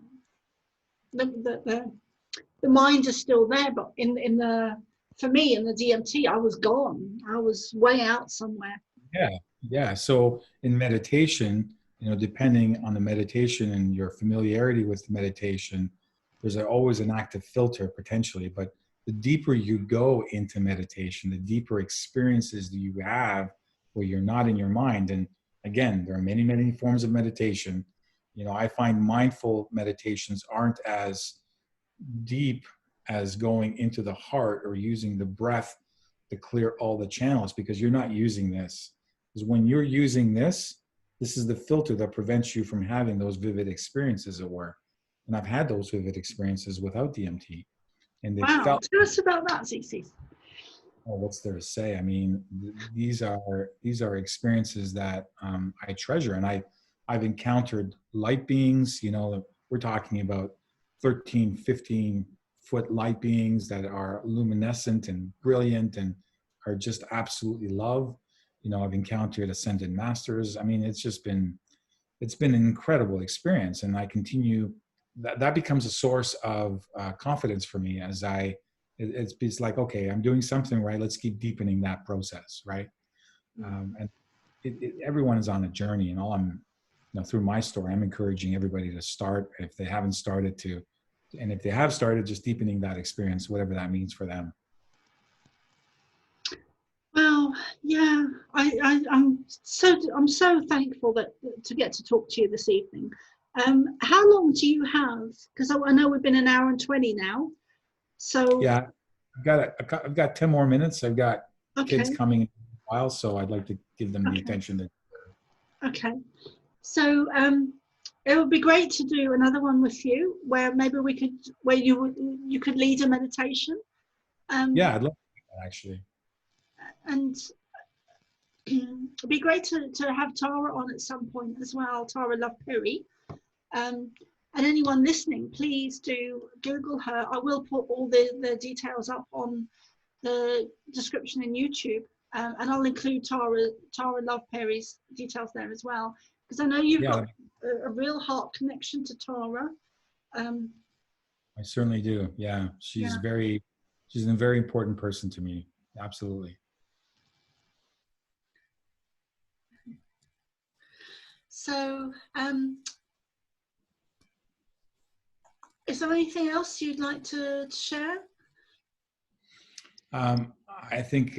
the mind is still there, but for me in the DMT, I was gone. I was way out somewhere. Yeah. So in meditation, depending on the meditation and your familiarity with meditation, there's always an active filter potentially. But the deeper you go into meditation, the deeper experiences that you have where you're not in your mind. And again, there are many, many forms of meditation. I find mindful meditations aren't as deep as going into the heart or using the breath to clear all the channels, because you're not using this. Because when you're using this is the filter that prevents you from having those vivid experiences at work. And I've had those vivid experiences without DMT. And they Wow. felt. Tell us about that, Zissis. Oh, what's there to say? I mean, these are experiences that I treasure, and I've encountered light beings. We're talking about 13, 15-foot light beings that are luminescent and brilliant and are just absolutely love. I've encountered ascended masters. I mean, it's been an incredible experience, and I continue. That becomes a source of confidence for me as it's like, okay, I'm doing something right. Let's keep deepening that process, right? And everyone is on a journey, and all I'm, through my story, I'm encouraging everybody to start if they haven't started to, and if they have started, just deepening that experience, whatever that means for them. Well, yeah, I'm so thankful to get to talk to you this evening. How long do you have? Because I know we've been an hour and 20 now. So yeah, I've got 10 more minutes. I've got kids coming in a while, so I'd like to give them the attention that. Okay, so it would be great to do another one with you, where maybe you could lead a meditation. Yeah, I'd love to do that, actually. And it'd be great to have Tara on at some point as well, Tara Love Perry. And anyone listening, please do Google her. I will put all the details up on the description in YouTube, and I'll include Tara Love Perry's details there as well, because I know you've got a real heart connection to Tara. I certainly do. Yeah, she's a very important person to me. Absolutely. So, is there anything else you'd like to share? I think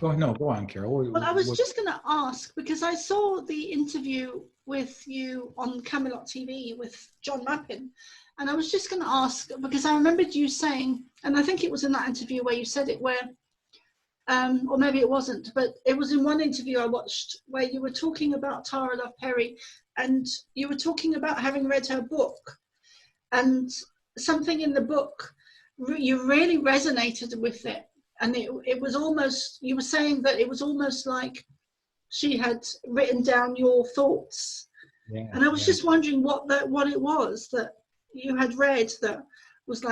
Go on, Carol. Well, I was just going to ask, because I saw the interview with you on Camelot TV with John Mappin, and I was just going to ask, because I remembered you saying, and I think it was in that interview where you said it, where, or maybe it wasn't, but it was in one interview I watched where you were talking about Tara Love Perry, and you were talking about having read her book, and something in the book, you really resonated with it. And it was almost, you were saying that it was almost like she had written down your thoughts. Yeah, and I was just wondering what it was that you had read that was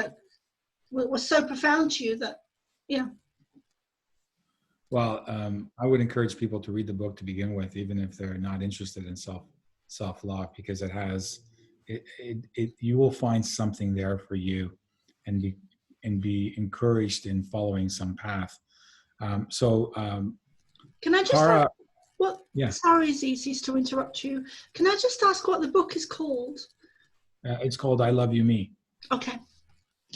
so profound to you that, yeah. Well, I would encourage people to read the book to begin with, even if they're not interested in self-love, because you will find something there for you, and be encouraged in following some path. Can I just ask what? Yeah. Sorry, Zissis, to interrupt you. Can I just ask what the book is called? It's called "I Love You Me." Okay.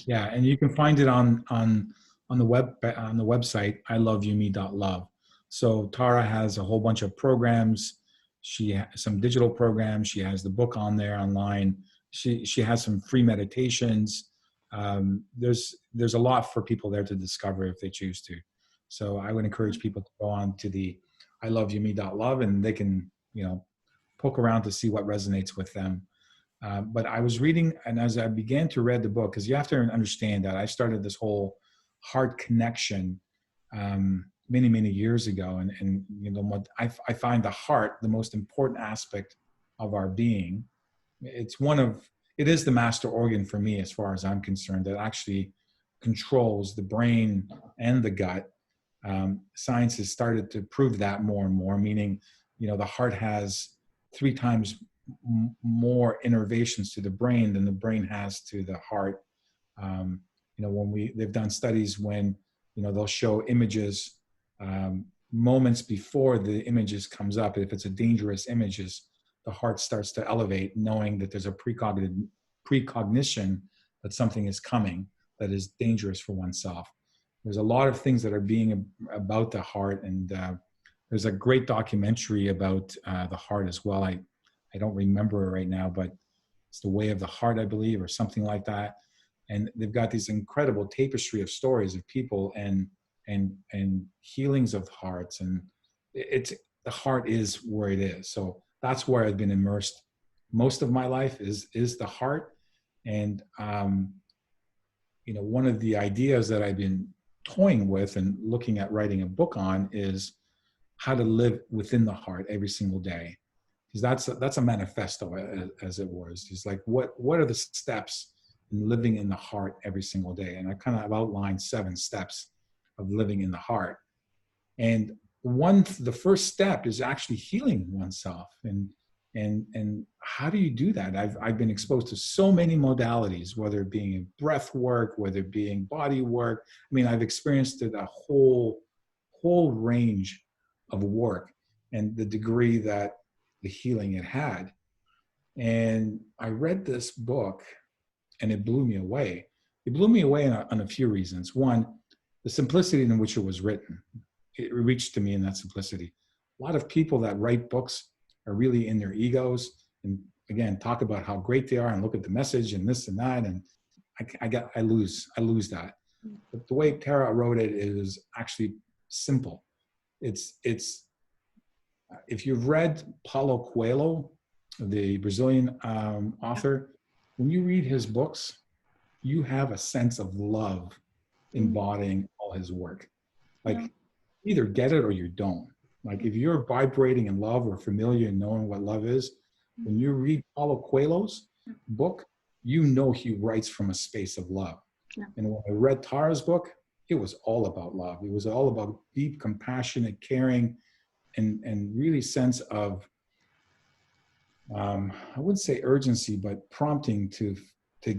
Yeah, and you can find it on the website iloveyoume.love. So Tara has a whole bunch of programs. She has some digital programs. She has the book on there online. She has some free meditations. There's a lot for people there to discover if they choose to. So I would encourage people to go on to the iloveyoume.love, and they can poke around to see what resonates with them. But I was reading, and as I began to read the book, because you have to understand that I started this whole heart connection many, many years ago. And you know, what I find the heart the most important aspect of our being. It is the master organ for me, as far as I'm concerned, that actually controls the brain and the gut. Science has started to prove that more and more, meaning, you know, the heart has 3 times more innervations to the brain than the brain has to the heart. You know, they've done studies when, you know, they'll show images moments before the images comes up. If it's a dangerous images, the heart starts to elevate, knowing that there's a precognition that something is coming that is dangerous for oneself. There's a lot of things that are being about the heart, and there's a great documentary about the heart as well. I don't remember it right now, but it's The Way of the Heart, I believe, or something like that. And they've got these incredible tapestry of stories of people and healings of hearts, and the heart is where it is. So that's where I've been immersed most of my life is the heart. And you know, one of the ideas that I've been toying with and looking at writing a book on is how to live within the heart every single day, because that's a manifesto, as it was. It's like, what are the steps in living in the heart every single day? And I kind of outlined 7 steps of living in the heart. And the first step is actually healing oneself. And how do you do that? I've been exposed to so many modalities, whether it being breath work, whether it being body work. I mean, I've experienced it a whole range of work and the degree that the healing it had. And I read this book and it blew me away. It blew me away on a few reasons. One, the simplicity in which it was written. It reached to me in that simplicity. A lot of people that write books are really in their egos and, again, talk about how great they are and look at the message and this and that. And I lose that. But the way Tara wrote it is actually simple. It's if you've read Paulo Coelho, the Brazilian author, when you read his books, you have a sense of love embodying all his work. Like, either get it or you don't. Like, if you're vibrating in love or familiar and knowing what love is, when you read Paulo Coelho's book, you know he writes from a space of love. Yeah. And when I read Tara's book, it was all about love. It was all about deep, compassionate, caring, and really sense of, I wouldn't say urgency, but prompting to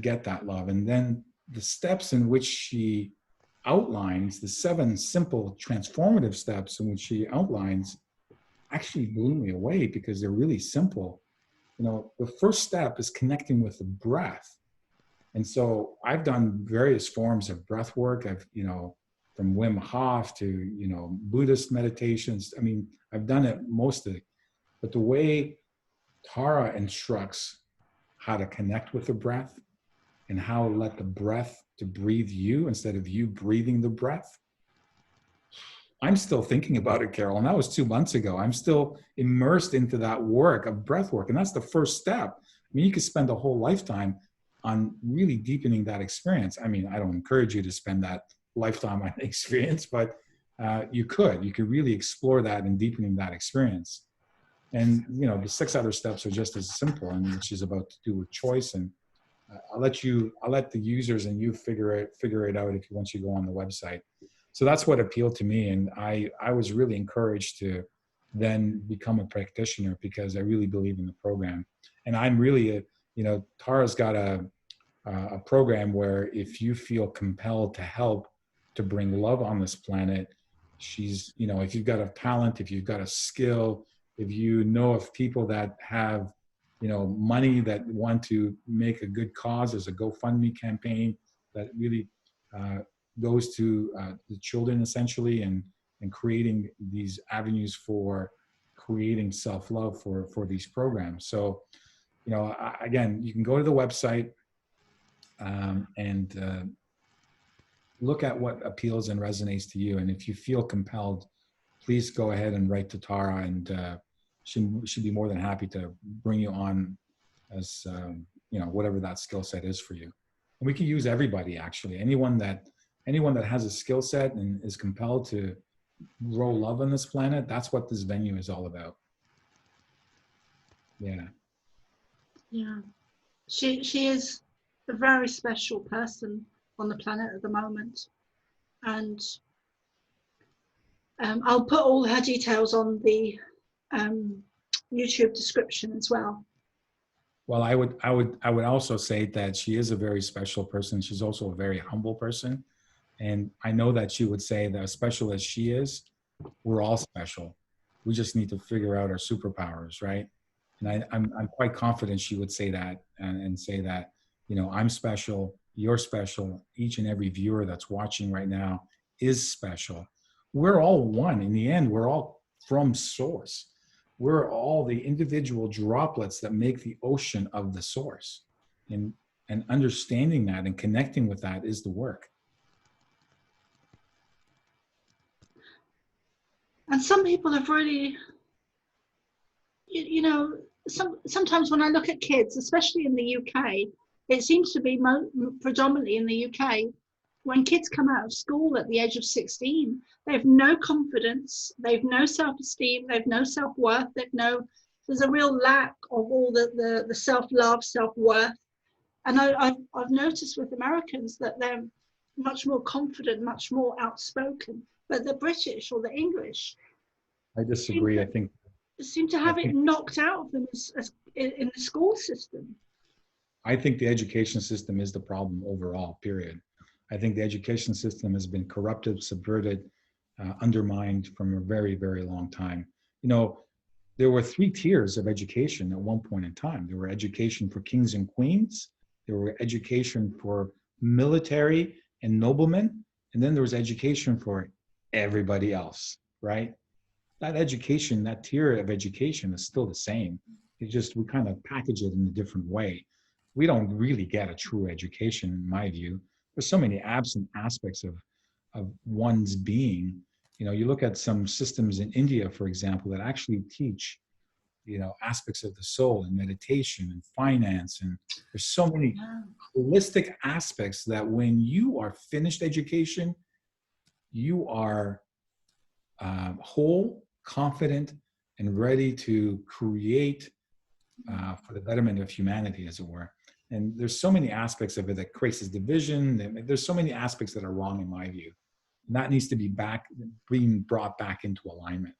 get that love. And then the steps in which she outlines, the 7 simple transformative steps in which she outlines, actually blew me away because they're really simple. You know, the first step is connecting with the breath. And so I've done various forms of breath work. I've, you know, from Wim Hof to, you know, Buddhist meditations. I mean, I've done it mostly. But the way Tara instructs how to connect with the breath and how to let the breath to breathe you instead of you breathing the breath. I'm still thinking about it, Carol, and that was 2 months ago. I'm still immersed into that work of breath work, and that's the first step. I mean, you could spend a whole lifetime on really deepening that experience. I mean, I don't encourage you to spend that lifetime on experience, but you could really explore that and deepening that experience. And, you know, the 6 other steps are just as simple, and which is about to do with choice. And I'll let the users and you figure it out if you once you go on the website. So that's what appealed to me, and I was really encouraged to then become a practitioner because I really believe in the program. And I'm really Tara's got a program where if you feel compelled to help to bring love on this planet, she's, you know, if you've got a talent, if you've got a skill, if you know of people that have, you know, money that want to make a good cause, there's a GoFundMe campaign that really goes to the children essentially, and creating these avenues for creating self-love for these programs. So, you know, again, you can go to the website and look at what appeals and resonates to you. And if you feel compelled, please go ahead and write to Tara, and she'd be more than happy to bring you on as, you know, whatever that skill set is for you. And we can use everybody, actually. Anyone that has a skill set and is compelled to grow love on this planet. That's what this venue is all about. Yeah. Yeah. She is a very special person on the planet at the moment. And I'll put all her details on the YouTube description as well. Well, I would also say that she is a very special person. She's also a very humble person. And I know that she would say that as special as she is, we're all special. We just need to figure out our superpowers, right? And I'm quite confident she would say that and say that, you know, I'm special, you're special, each and every viewer that's watching right now is special. We're all one. In the end, we're all from source. We're all the individual droplets that make the ocean of the source. And understanding that and connecting with that is the work. And some people have really, you know, sometimes when I look at kids, especially in the UK, it seems to be predominantly in the UK, when kids come out of school at the age of 16, they have no confidence, they've no self-esteem, they've no self-worth, there's a real lack of all the self-love, self-worth. And I've noticed with Americans that they're much more confident, much more outspoken, but the British or the English, I disagree. I think seem to have it knocked out of them as in the school system. I think the education system is the problem overall, period. I think the education system has been corrupted, subverted, undermined from a very, very long time. You know, there were 3 tiers of education at one point in time. There were education for kings and queens, there were education for military and noblemen, and then there was education for everybody else, right? That education, that tier of education is still the same. It's just we kind of package it in a different way. We don't really get a true education, in my view. There's so many absent aspects of one's being. You know, you look at some systems in India, for example, that actually teach, you know, aspects of the soul and meditation and finance. And there's so many holistic aspects that when you are finished education, you are whole, confident, and ready to create for the betterment of humanity, as it were. And there's so many aspects of it that creates this division. There's so many aspects that are wrong, in my view. And that needs to be being brought back into alignment.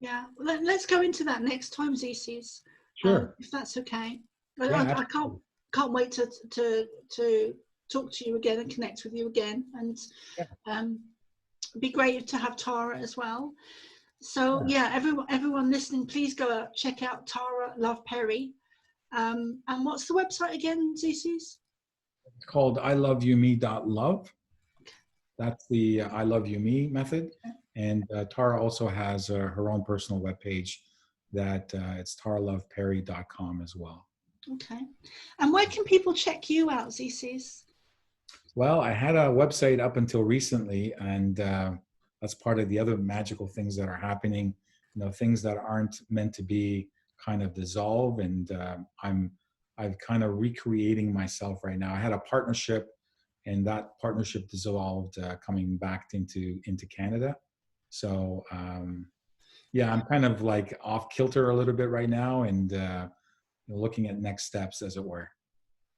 Yeah, let's go into that next time, Zissis. Sure. If that's okay. Yeah, I can't wait to talk to you again and connect with you again. And it'd be great to have Tara as well. So yeah, everyone listening, please go out, check out Tara Love Perry. And what's the website again, Zissis? It's called iloveyoume.love. That's the I Love You Me method. And Tara also has her own personal webpage that it's taraloveperry.com as well. Okay. And where can people check you out, Zissis? Well, I had a website up until recently, and that's part of the other magical things that are happening. You know, things that aren't meant to be kind of dissolve, and I'm kind of recreating myself right now. I had a partnership, and that partnership dissolved coming back into Canada. So yeah, I'm kind of like off kilter a little bit right now, and looking at next steps, as it were.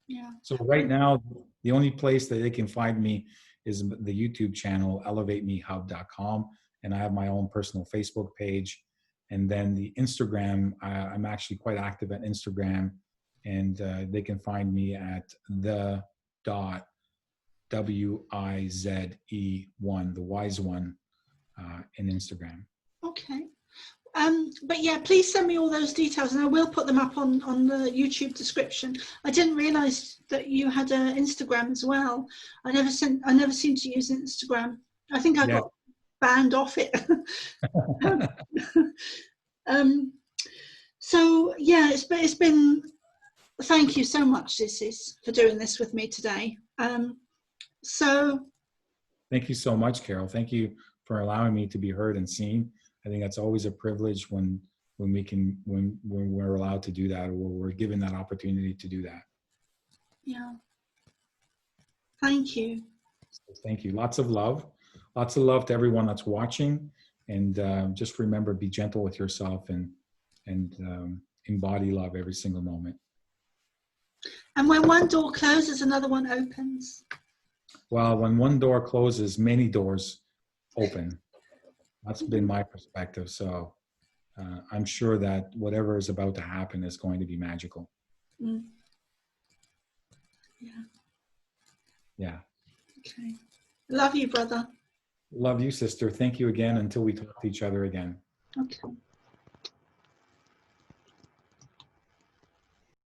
Yeah. So right now, the only place that they can find me is the YouTube channel, elevatemehub.com. And I have my own personal Facebook page. And then the Instagram, I'm actually quite active at Instagram. And they can find me at the.wize1, the wise one, in Instagram. Okay. But yeah, please send me all those details, and I will put them up on the YouTube description. I didn't realize that you had an Instagram as well. I never seem to use Instagram. I think I got banned off it. So yeah, it's been. Thank you so much, Zissis, for doing this with me today. So. Thank you so much, Carol. Thank you for allowing me to be heard and seen. I think that's always a privilege when we're allowed to do that, or we're given that opportunity to do that. Yeah. Thank you. Thank you. Lots of love. lots of love to everyone that's watching. And just remember, be gentle with yourself and embody love every single moment. And when one door closes, another one opens. Well, when one door closes, many doors open. That's been my perspective. So I'm sure that whatever is about to happen is going to be magical. Mm. Yeah. Yeah. Okay. Love you, brother. Love you, sister. Thank you again until we talk to each other again. Okay.